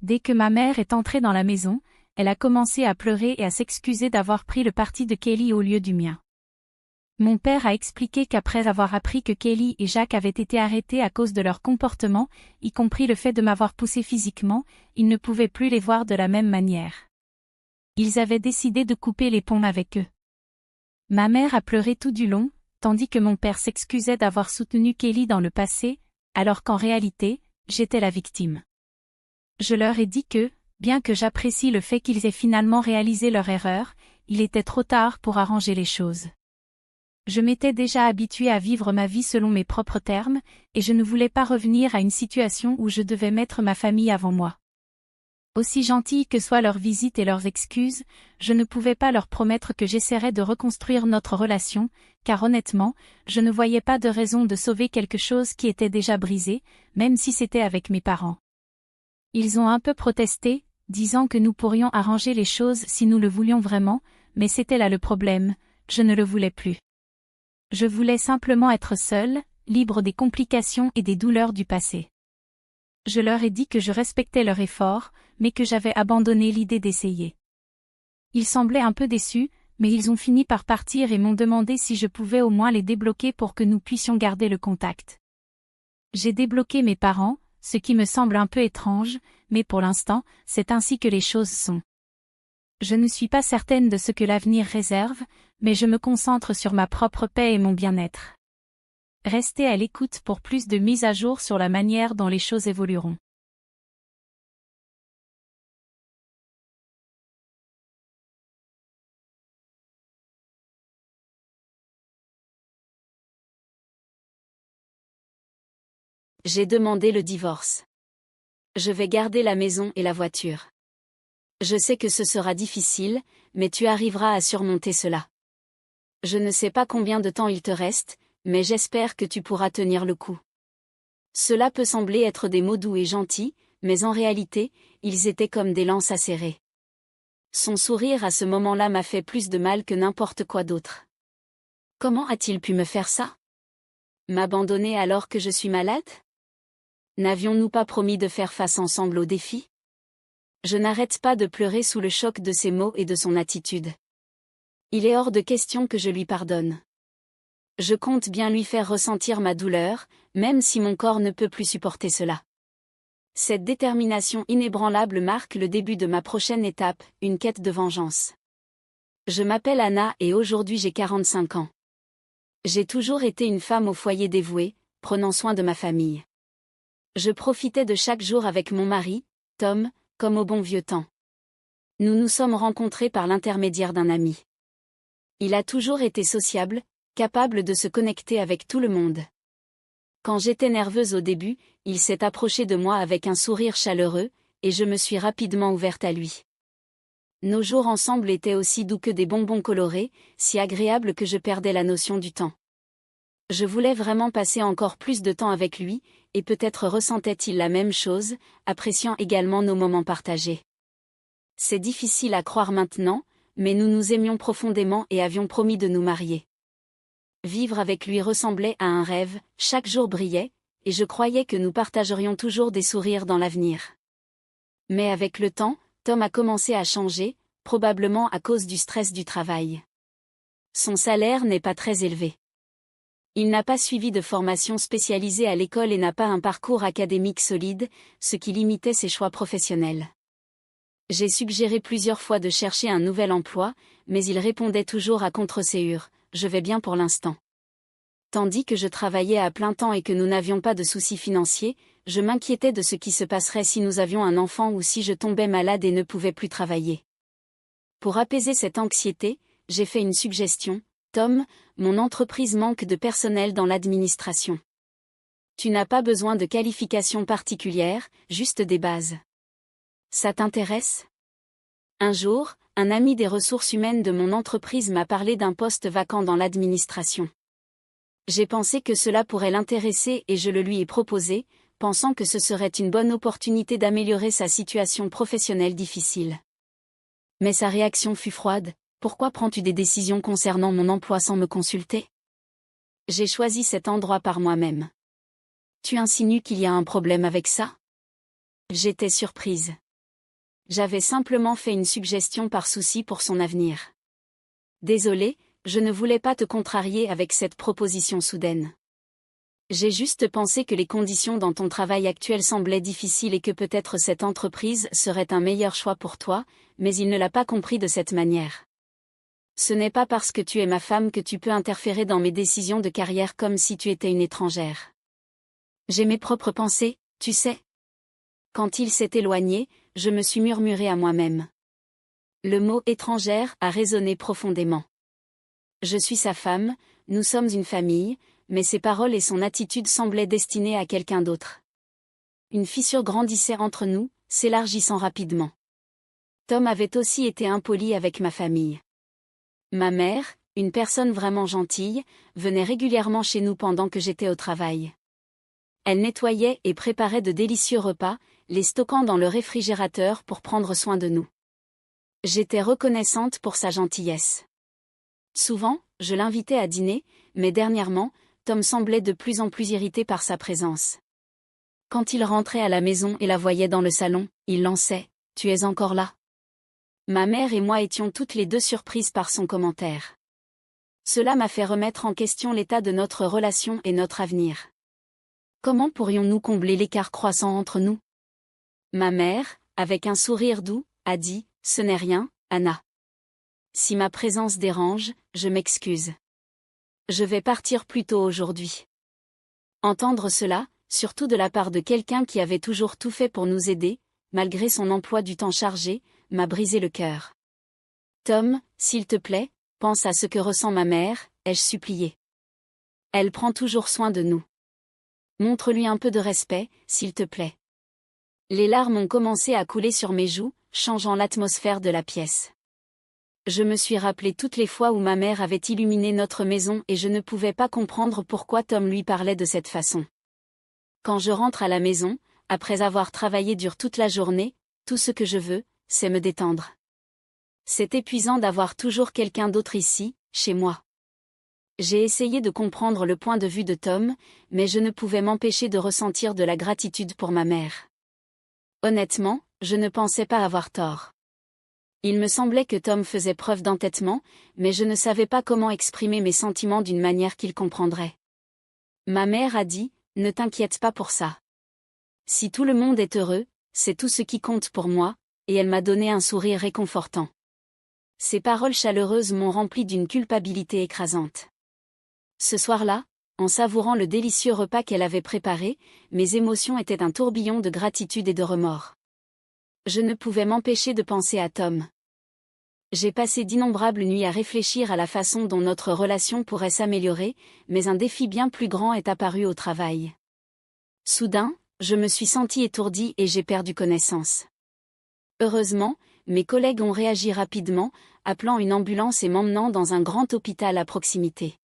Dès que ma mère est entrée dans la maison, elle a commencé à pleurer et à s'excuser d'avoir pris le parti de Kelly au lieu du mien. Mon père a expliqué qu'après avoir appris que Kelly et Jacques avaient été arrêtés à cause de leur comportement, y compris le fait de m'avoir poussé physiquement, ils ne pouvaient plus les voir de la même manière. Ils avaient décidé de couper les ponts avec eux. Ma mère a pleuré tout du long, tandis que mon père s'excusait d'avoir soutenu Kelly dans le passé, alors qu'en réalité, j'étais la victime. Je leur ai dit que, bien que j'apprécie le fait qu'ils aient finalement réalisé leur erreur, il était trop tard pour arranger les choses. Je m'étais déjà habituée à vivre ma vie selon mes propres termes, et je ne voulais pas revenir à une situation où je devais mettre ma famille avant moi. Aussi gentilles que soient leurs visites et leurs excuses, je ne pouvais pas leur promettre que j'essaierais de reconstruire notre relation, car honnêtement, je ne voyais pas de raison de sauver quelque chose qui était déjà brisé, même si c'était avec mes parents. Ils ont un peu protesté, disant que nous pourrions arranger les choses si nous le voulions vraiment, mais c'était là le problème, je ne le voulais plus. Je voulais simplement être seule, libre des complications et des douleurs du passé. Je leur ai dit que je respectais leur effort, mais que j'avais abandonné l'idée d'essayer. Ils semblaient un peu déçus, mais ils ont fini par partir et m'ont demandé si je pouvais au moins les débloquer pour que nous puissions garder le contact. J'ai débloqué mes parents, ce qui me semble un peu étrange, mais pour l'instant, c'est ainsi que les choses sont. Je ne suis pas certaine de ce que l'avenir réserve, mais je me concentre sur ma propre paix et mon bien-être. Restez à l'écoute pour plus de mises à jour sur la manière dont les choses évolueront. J'ai demandé le divorce. Je vais garder la maison et la voiture. Je sais que ce sera difficile, mais tu arriveras à surmonter cela. Je ne sais pas combien de temps il te reste, mais j'espère que tu pourras tenir le coup. Cela peut sembler être des mots doux et gentils, mais en réalité, ils étaient comme des lances acérées. Son sourire à ce moment-là m'a fait plus de mal que n'importe quoi d'autre. Comment a-t-il pu me faire ça? M'abandonner alors que je suis malade? N'avions-nous pas promis de faire face ensemble au défi? Je n'arrête pas de pleurer sous le choc de ses mots et de son attitude. Il est hors de question que je lui pardonne. Je compte bien lui faire ressentir ma douleur, même si mon corps ne peut plus supporter cela. Cette détermination inébranlable marque le début de ma prochaine étape, une quête de vengeance. Je m'appelle Anna et aujourd'hui j'ai 45 ans. J'ai toujours été une femme au foyer dévouée, prenant soin de ma famille. Je profitais de chaque jour avec mon mari, Tom, comme au bon vieux temps. Nous nous sommes rencontrés par l'intermédiaire d'un ami. Il a toujours été sociable, capable de se connecter avec tout le monde. Quand j'étais nerveuse au début, il s'est approché de moi avec un sourire chaleureux, et je me suis rapidement ouverte à lui. Nos jours ensemble étaient aussi doux que des bonbons colorés, si agréables que je perdais la notion du temps. Je voulais vraiment passer encore plus de temps avec lui, et peut-être ressentait-il la même chose, appréciant également nos moments partagés. C'est difficile à croire maintenant, mais nous nous aimions profondément et avions promis de nous marier. Vivre avec lui ressemblait à un rêve, chaque jour brillait, et je croyais que nous partagerions toujours des sourires dans l'avenir. Mais avec le temps, Tom a commencé à changer, probablement à cause du stress du travail. Son salaire n'est pas très élevé. Il n'a pas suivi de formation spécialisée à l'école et n'a pas un parcours académique solide, ce qui limitait ses choix professionnels. J'ai suggéré plusieurs fois de chercher un nouvel emploi, mais il répondait toujours à contre-séhure, « Je vais bien pour l'instant ». Tandis que je travaillais à plein temps et que nous n'avions pas de soucis financiers, je m'inquiétais de ce qui se passerait si nous avions un enfant ou si je tombais malade et ne pouvais plus travailler. Pour apaiser cette anxiété, j'ai fait une suggestion, « Tom, mon entreprise manque de personnel dans l'administration. Tu n'as pas besoin de qualifications particulières, juste des bases. Ça t'intéresse ?» Un jour, un ami des ressources humaines de mon entreprise m'a parlé d'un poste vacant dans l'administration. J'ai pensé que cela pourrait l'intéresser et je le lui ai proposé, pensant que ce serait une bonne opportunité d'améliorer sa situation professionnelle difficile. Mais sa réaction fut froide, « Pourquoi prends-tu des décisions concernant mon emploi sans me consulter ? J'ai choisi cet endroit par moi-même. Tu insinues qu'il y a un problème avec ça ? » J'étais surprise. J'avais simplement fait une suggestion par souci pour son avenir. Désolée, je ne voulais pas te contrarier avec cette proposition soudaine. J'ai juste pensé que les conditions dans ton travail actuel semblaient difficiles et que peut-être cette entreprise serait un meilleur choix pour toi, mais il ne l'a pas compris de cette manière. Ce n'est pas parce que tu es ma femme que tu peux interférer dans mes décisions de carrière comme si tu étais une étrangère. J'ai mes propres pensées, tu sais. Quand il s'est éloigné, je me suis murmuré à moi-même. Le mot « étrangère » a résonné profondément. Je suis sa femme, nous sommes une famille, mais ses paroles et son attitude semblaient destinées à quelqu'un d'autre. Une fissure grandissait entre nous, s'élargissant rapidement. Tom avait aussi été impoli avec ma famille. Ma mère, une personne vraiment gentille, venait régulièrement chez nous pendant que j'étais au travail. Elle nettoyait et préparait de délicieux repas, les stockant dans le réfrigérateur pour prendre soin de nous. J'étais reconnaissante pour sa gentillesse. Souvent, je l'invitais à dîner, mais dernièrement, Tom semblait de plus en plus irrité par sa présence. Quand il rentrait à la maison et la voyait dans le salon, il lançait « Tu es encore là ?» Ma mère et moi étions toutes les deux surprises par son commentaire. Cela m'a fait remettre en question l'état de notre relation et notre avenir. Comment pourrions-nous combler l'écart croissant entre nous ? Ma mère, avec un sourire doux, a dit « Ce n'est rien, Anna. Si ma présence dérange, je m'excuse. Je vais partir plus tôt aujourd'hui. » Entendre cela, surtout de la part de quelqu'un qui avait toujours tout fait pour nous aider, malgré son emploi du temps chargé, m'a brisé le cœur. « Tom, s'il te plaît, pense à ce que ressent ma mère, » ai-je supplié. Elle prend toujours soin de nous. Montre-lui un peu de respect, s'il te plaît. Les larmes ont commencé à couler sur mes joues, changeant l'atmosphère de la pièce. Je me suis rappelé toutes les fois où ma mère avait illuminé notre maison et je ne pouvais pas comprendre pourquoi Tom lui parlait de cette façon. Quand je rentre à la maison, après avoir travaillé dur toute la journée, tout ce que je veux, c'est me détendre. C'est épuisant d'avoir toujours quelqu'un d'autre ici, chez moi. J'ai essayé de comprendre le point de vue de Tom, mais je ne pouvais m'empêcher de ressentir de la gratitude pour ma mère. Honnêtement, je ne pensais pas avoir tort. Il me semblait que Tom faisait preuve d'entêtement, mais je ne savais pas comment exprimer mes sentiments d'une manière qu'il comprendrait. Ma mère a dit, ne t'inquiète pas pour ça. Si tout le monde est heureux, c'est tout ce qui compte pour moi, et elle m'a donné un sourire réconfortant. Ces paroles chaleureuses m'ont rempli d'une culpabilité écrasante. Ce soir-là, en savourant le délicieux repas qu'elle avait préparé, mes émotions étaient un tourbillon de gratitude et de remords. Je ne pouvais m'empêcher de penser à Tom. J'ai passé d'innombrables nuits à réfléchir à la façon dont notre relation pourrait s'améliorer, mais un défi bien plus grand est apparu au travail. Soudain, je me suis sentie étourdie et j'ai perdu connaissance. Heureusement, mes collègues ont réagi rapidement, appelant une ambulance et m'emmenant dans un grand hôpital à proximité.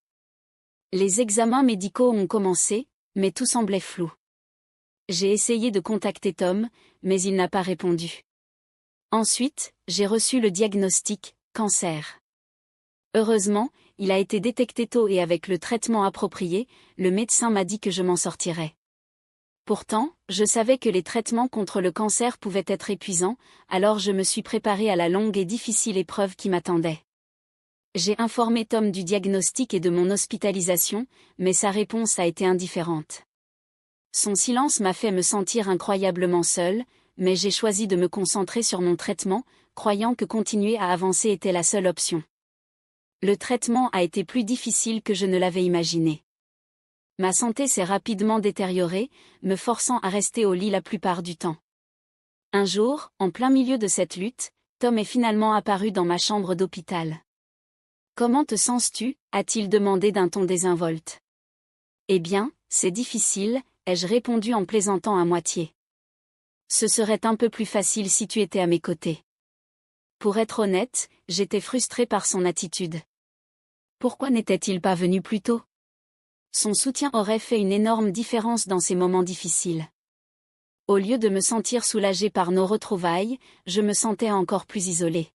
Les examens médicaux ont commencé, mais tout semblait flou. J'ai essayé de contacter Tom, mais il n'a pas répondu. Ensuite, j'ai reçu le diagnostic, cancer. Heureusement, il a été détecté tôt et avec le traitement approprié, le médecin m'a dit que je m'en sortirais. Pourtant, je savais que les traitements contre le cancer pouvaient être épuisants, alors je me suis préparée à la longue et difficile épreuve qui m'attendait. J'ai informé Tom du diagnostic et de mon hospitalisation, mais sa réponse a été indifférente. Son silence m'a fait me sentir incroyablement seule, mais j'ai choisi de me concentrer sur mon traitement, croyant que continuer à avancer était la seule option. Le traitement a été plus difficile que je ne l'avais imaginé. Ma santé s'est rapidement détériorée, me forçant à rester au lit la plupart du temps. Un jour, en plein milieu de cette lutte, Tom est finalement apparu dans ma chambre d'hôpital. « Comment te sens-tu » a-t-il demandé d'un ton désinvolte. « Eh bien, c'est difficile » ai-je répondu en plaisantant à moitié. « Ce serait un peu plus facile si tu étais à mes côtés. » Pour être honnête, j'étais frustrée par son attitude. Pourquoi n'était-il pas venu plus tôt ? Son soutien aurait fait une énorme différence dans ces moments difficiles. Au lieu de me sentir soulagée par nos retrouvailles, je me sentais encore plus isolée.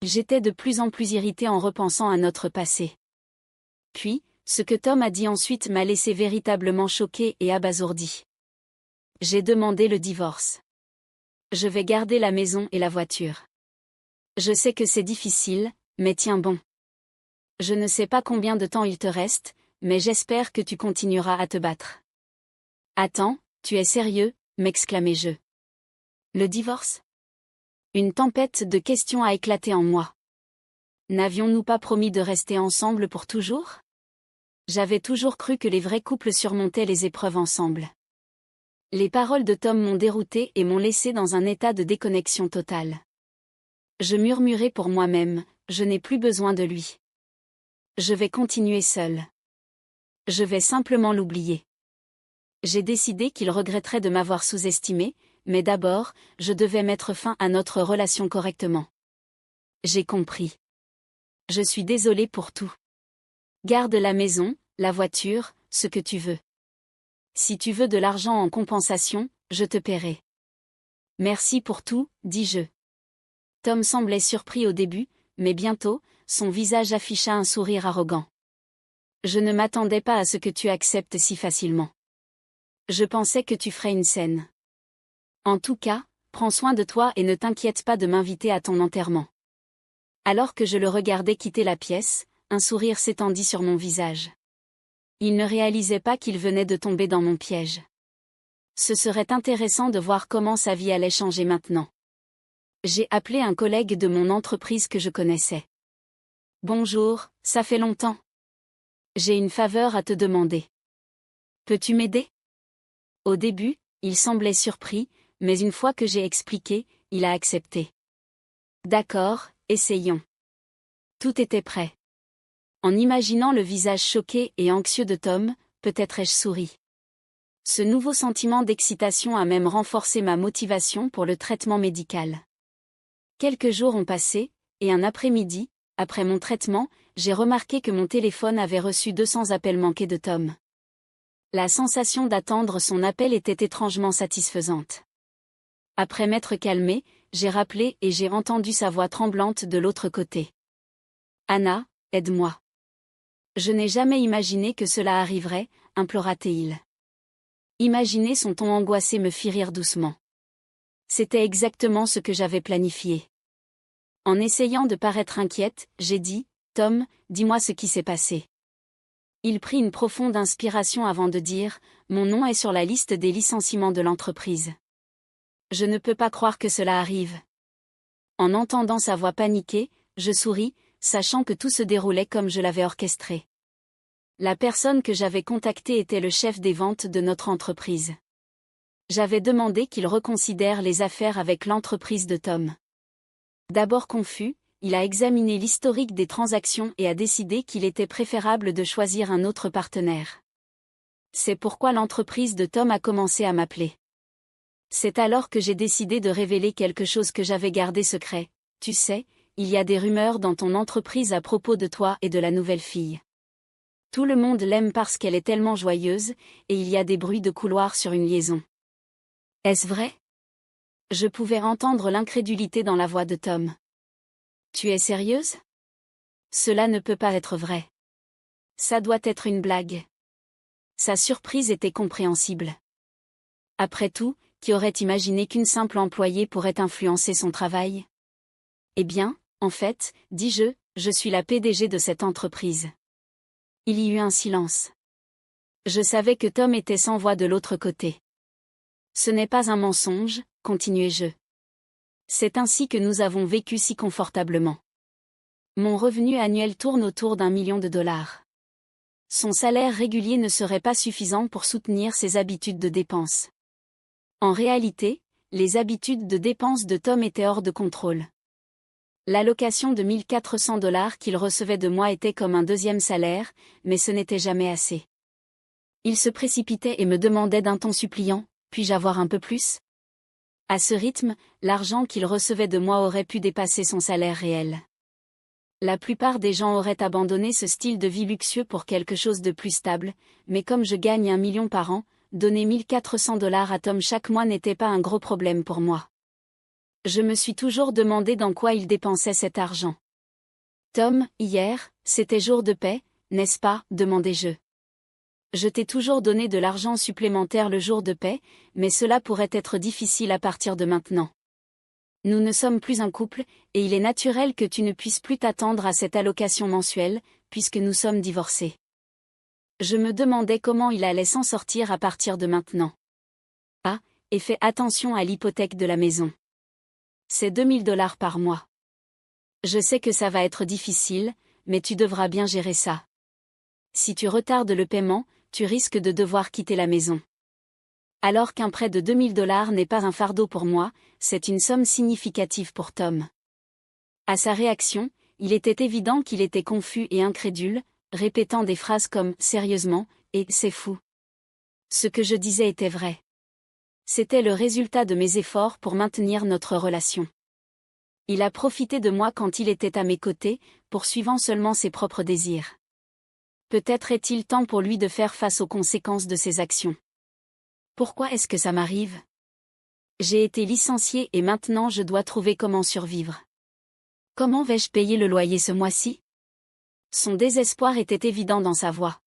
J'étais de plus en plus irritée en repensant à notre passé. Puis, ce que Tom a dit ensuite m'a laissée véritablement choquée et abasourdie. J'ai demandé le divorce. Je vais garder la maison et la voiture. Je sais que c'est difficile, mais tiens bon. Je ne sais pas combien de temps il te reste, mais j'espère que tu continueras à te battre. Attends, tu es sérieux, m'exclamai-je. Le divorce ? Une tempête de questions a éclaté en moi. N'avions-nous pas promis de rester ensemble pour toujours ? J'avais toujours cru que les vrais couples surmontaient les épreuves ensemble. Les paroles de Tom m'ont déroutée et m'ont laissée dans un état de déconnexion totale. Je murmurai pour moi-même, je n'ai plus besoin de lui. Je vais continuer seule. Je vais simplement l'oublier. J'ai décidé qu'il regretterait de m'avoir sous-estimé, mais d'abord, je devais mettre fin à notre relation correctement. J'ai compris. Je suis désolée pour tout. Garde la maison, la voiture, ce que tu veux. Si tu veux de l'argent en compensation, je te paierai. Merci pour tout, dis-je. Tom semblait surpris au début, mais bientôt, son visage afficha un sourire arrogant. Je ne m'attendais pas à ce que tu acceptes si facilement. Je pensais que tu ferais une scène. En tout cas, prends soin de toi et ne t'inquiète pas de m'inviter à ton enterrement. Alors que je le regardais quitter la pièce, un sourire s'étendit sur mon visage. Il ne réalisait pas qu'il venait de tomber dans mon piège. Ce serait intéressant de voir comment sa vie allait changer maintenant. J'ai appelé un collègue de mon entreprise que je connaissais. Bonjour, ça fait longtemps. J'ai une faveur à te demander. Peux-tu m'aider ? Au début, il semblait surpris, mais une fois que j'ai expliqué, il a accepté. D'accord, essayons. Tout était prêt. En imaginant le visage choqué et anxieux de Tom, peut-être ai-je souri. Ce nouveau sentiment d'excitation a même renforcé ma motivation pour le traitement médical. Quelques jours ont passé, et un après-midi, après mon traitement, j'ai remarqué que mon téléphone avait reçu 200 appels manqués de Tom. La sensation d'attendre son appel était étrangement satisfaisante. Après m'être calmée, j'ai rappelé et j'ai entendu sa voix tremblante de l'autre côté. « Anna, aide-moi. » Je n'ai jamais imaginé que cela arriverait, implora-t-il. Imaginer son ton angoissé me fit rire doucement. C'était exactement ce que j'avais planifié. En essayant de paraître inquiète, j'ai dit, « Tom, dis-moi ce qui s'est passé. » Il prit une profonde inspiration avant de dire, « Mon nom est sur la liste des licenciements de l'entreprise. Je ne peux pas croire que cela arrive. » En entendant sa voix paniquée, je souris, sachant que tout se déroulait comme je l'avais orchestré. La personne que j'avais contactée était le chef des ventes de notre entreprise. J'avais demandé qu'il reconsidère les affaires avec l'entreprise de Tom. D'abord confus, il a examiné l'historique des transactions et a décidé qu'il était préférable de choisir un autre partenaire. C'est pourquoi l'entreprise de Tom a commencé à m'appeler. C'est alors que j'ai décidé de révéler quelque chose que j'avais gardé secret. Tu sais, il y a des rumeurs dans ton entreprise à propos de toi et de la nouvelle fille. Tout le monde l'aime parce qu'elle est tellement joyeuse, et il y a des bruits de couloir sur une liaison. Est-ce vrai? Je pouvais entendre l'incrédulité dans la voix de Tom. Tu es sérieuse? Cela ne peut pas être vrai. Ça doit être une blague. Sa surprise était compréhensible. Après tout, qui aurait imaginé qu'une simple employée pourrait influencer son travail? Eh bien, en fait, dis-je, je suis la PDG de cette entreprise. Il y eut un silence. Je savais que Tom était sans voix de l'autre côté. Ce n'est pas un mensonge, continuai-je. C'est ainsi que nous avons vécu si confortablement. Mon revenu annuel tourne autour d'1 million de dollars. Son salaire régulier ne serait pas suffisant pour soutenir ses habitudes de dépenses. En réalité, les habitudes de dépenses de Tom étaient hors de contrôle. L'allocation de 1 400 dollars qu'il recevait de moi était comme un deuxième salaire, mais ce n'était jamais assez. Il se précipitait et me demandait d'un ton suppliant, « Puis-je avoir un peu plus ?» À ce rythme, l'argent qu'il recevait de moi aurait pu dépasser son salaire réel. La plupart des gens auraient abandonné ce style de vie luxueux pour quelque chose de plus stable, mais comme je gagne 1 million par an, donner 1 400 dollars à Tom chaque mois n'était pas un gros problème pour moi. Je me suis toujours demandé dans quoi il dépensait cet argent. Tom, hier, c'était jour de paie, n'est-ce pas, demandai-je. Je t'ai toujours donné de l'argent supplémentaire le jour de paie, mais cela pourrait être difficile à partir de maintenant. Nous ne sommes plus un couple, et il est naturel que tu ne puisses plus t'attendre à cette allocation mensuelle, puisque nous sommes divorcés. Je me demandais comment il allait s'en sortir à partir de maintenant. Ah, et fais attention à l'hypothèque de la maison. C'est 2 000 dollars par mois. Je sais que ça va être difficile, mais tu devras bien gérer ça. Si tu retardes le paiement, tu risques de devoir quitter la maison. Alors qu'un prêt de 2 000 dollars n'est pas un fardeau pour moi, c'est une somme significative pour Tom. À sa réaction, il était évident qu'il était confus et incrédule, répétant des phrases comme « sérieusement » et « c'est fou ». Ce que je disais était vrai. C'était le résultat de mes efforts pour maintenir notre relation. Il a profité de moi quand il était à mes côtés, poursuivant seulement ses propres désirs. Peut-être est-il temps pour lui de faire face aux conséquences de ses actions. Pourquoi est-ce que ça m'arrive? J'ai été licenciée et maintenant je dois trouver comment survivre. Comment vais-je payer le loyer ce mois-ci? Son désespoir était évident dans sa voix.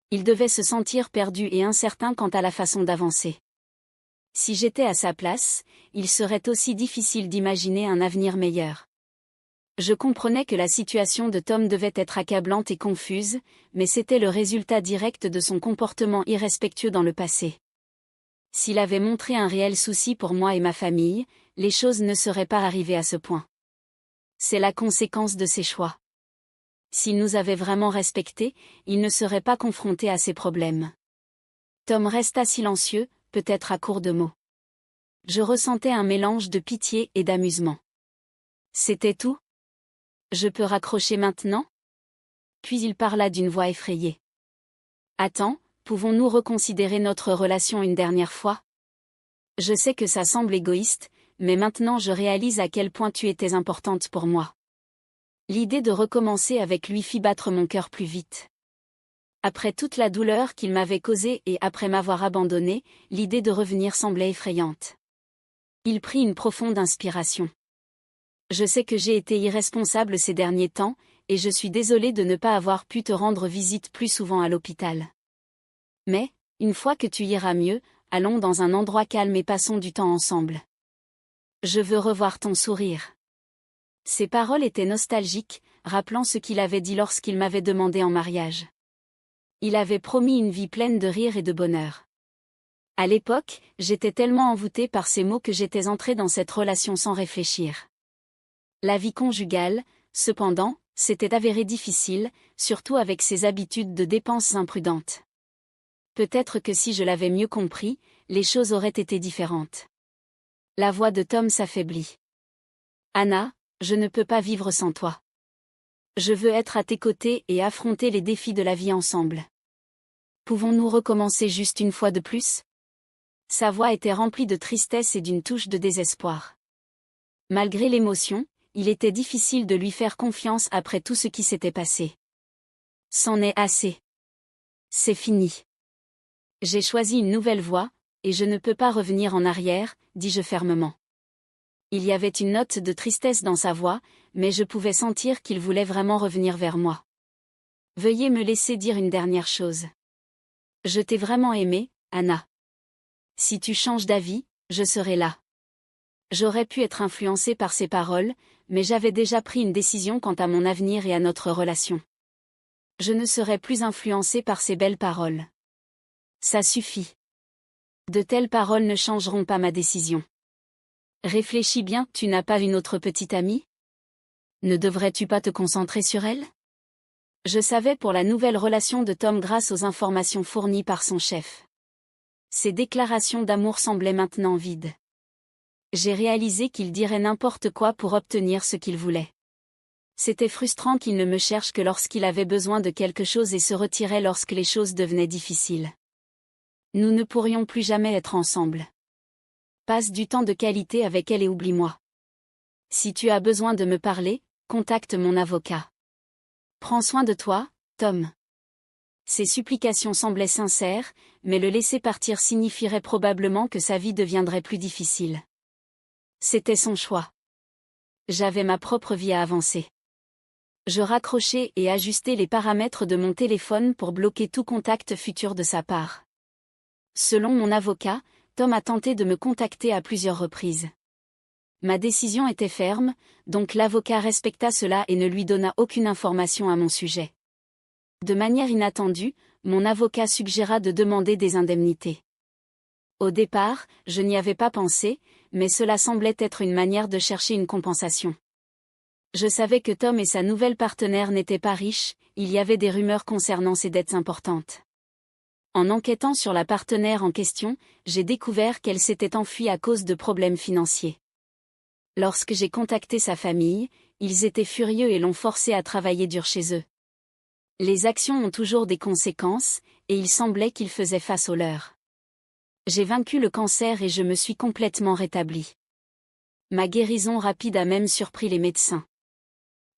Il devait se sentir perdu et incertain quant à la façon d'avancer. Si j'étais à sa place, il serait aussi difficile d'imaginer un avenir meilleur. Je comprenais que la situation de Tom devait être accablante et confuse, mais c'était le résultat direct de son comportement irrespectueux dans le passé. S'il avait montré un réel souci pour moi et ma famille, les choses ne seraient pas arrivées à ce point. C'est la conséquence de ses choix. S'il nous avait vraiment respectés, il ne serait pas confronté à ces problèmes. Tom resta silencieux, peut-être à court de mots. Je ressentais un mélange de pitié et d'amusement. C'était tout? Je peux raccrocher maintenant? Puis il parla d'une voix effrayée. Attends, pouvons-nous reconsidérer notre relation une dernière fois? Je sais que ça semble égoïste, mais maintenant je réalise à quel point tu étais importante pour moi. L'idée de recommencer avec lui fit battre mon cœur plus vite. Après toute la douleur qu'il m'avait causée et après m'avoir abandonné, l'idée de revenir semblait effrayante. Il prit une profonde inspiration. Je sais que j'ai été irresponsable ces derniers temps, et je suis désolée de ne pas avoir pu te rendre visite plus souvent à l'hôpital. Mais, une fois que tu iras mieux, allons dans un endroit calme et passons du temps ensemble. Je veux revoir ton sourire. Ces paroles étaient nostalgiques, rappelant ce qu'il avait dit lorsqu'il m'avait demandé en mariage. Il avait promis une vie pleine de rire et de bonheur. À l'époque, j'étais tellement envoûtée par ces mots que j'étais entrée dans cette relation sans réfléchir. La vie conjugale, cependant, s'était avérée difficile, surtout avec ses habitudes de dépenses imprudentes. Peut-être que si je l'avais mieux compris, les choses auraient été différentes. La voix de Tom s'affaiblit. Anna, je ne peux pas vivre sans toi. Je veux être à tes côtés et affronter les défis de la vie ensemble. Pouvons-nous recommencer juste une fois de plus? Sa voix était remplie de tristesse et d'une touche de désespoir. Malgré l'émotion, il était difficile de lui faire confiance après tout ce qui s'était passé. C'en est assez. C'est fini. J'ai choisi une nouvelle voie, et je ne peux pas revenir en arrière, dis-je fermement. Il y avait une note de tristesse dans sa voix, mais je pouvais sentir qu'il voulait vraiment revenir vers moi. Veuillez me laisser dire une dernière chose. Je t'ai vraiment aimé, Anna. Si tu changes d'avis, je serai là. J'aurais pu être influencée par ces paroles, mais j'avais déjà pris une décision quant à mon avenir et à notre relation. Je ne serai plus influencée par ces belles paroles. Ça suffit. De telles paroles ne changeront pas ma décision. Réfléchis bien, tu n'as pas une autre petite amie? Ne devrais-tu pas te concentrer sur elle? Je savais pour la nouvelle relation de Tom grâce aux informations fournies par son chef. Ses déclarations d'amour semblaient maintenant vides. J'ai réalisé qu'il dirait n'importe quoi pour obtenir ce qu'il voulait. C'était frustrant qu'il ne me cherche que lorsqu'il avait besoin de quelque chose et se retirait lorsque les choses devenaient difficiles. Nous ne pourrions plus jamais être ensemble. Passe du temps de qualité avec elle et oublie-moi. Si tu as besoin de me parler, contacte mon avocat. Prends soin de toi, Tom. Ses supplications semblaient sincères, mais le laisser partir signifierait probablement que sa vie deviendrait plus difficile. C'était son choix. J'avais ma propre vie à avancer. Je raccrochai et ajustai les paramètres de mon téléphone pour bloquer tout contact futur de sa part. Selon mon avocat, Tom a tenté de me contacter à plusieurs reprises. Ma décision était ferme, donc l'avocat respecta cela et ne lui donna aucune information à mon sujet. De manière inattendue, mon avocat suggéra de demander des indemnités. Au départ, je n'y avais pas pensé, mais cela semblait être une manière de chercher une compensation. Je savais que Tom et sa nouvelle partenaire n'étaient pas riches, il y avait des rumeurs concernant ses dettes importantes. En enquêtant sur la partenaire en question, j'ai découvert qu'elle s'était enfuie à cause de problèmes financiers. Lorsque j'ai contacté sa famille, ils étaient furieux et l'ont forcé à travailler dur chez eux. Les actions ont toujours des conséquences, et il semblait qu'ils faisaient face aux leurs. J'ai vaincu le cancer et je me suis complètement rétablie. Ma guérison rapide a même surpris les médecins.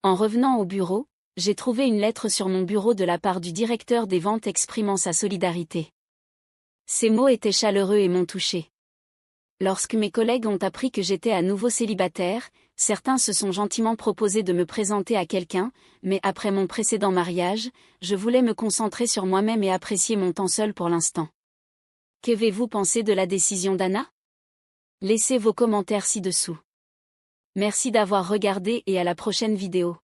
En revenant au bureau, j'ai trouvé une lettre sur mon bureau de la part du directeur des ventes exprimant sa solidarité. Ces mots étaient chaleureux et m'ont touché. Lorsque mes collègues ont appris que j'étais à nouveau célibataire, certains se sont gentiment proposés de me présenter à quelqu'un, mais après mon précédent mariage, je voulais me concentrer sur moi-même et apprécier mon temps seul pour l'instant. Qu'avez-vous pensé de la décision d'Anna? Laissez vos commentaires ci-dessous. Merci d'avoir regardé et à la prochaine vidéo.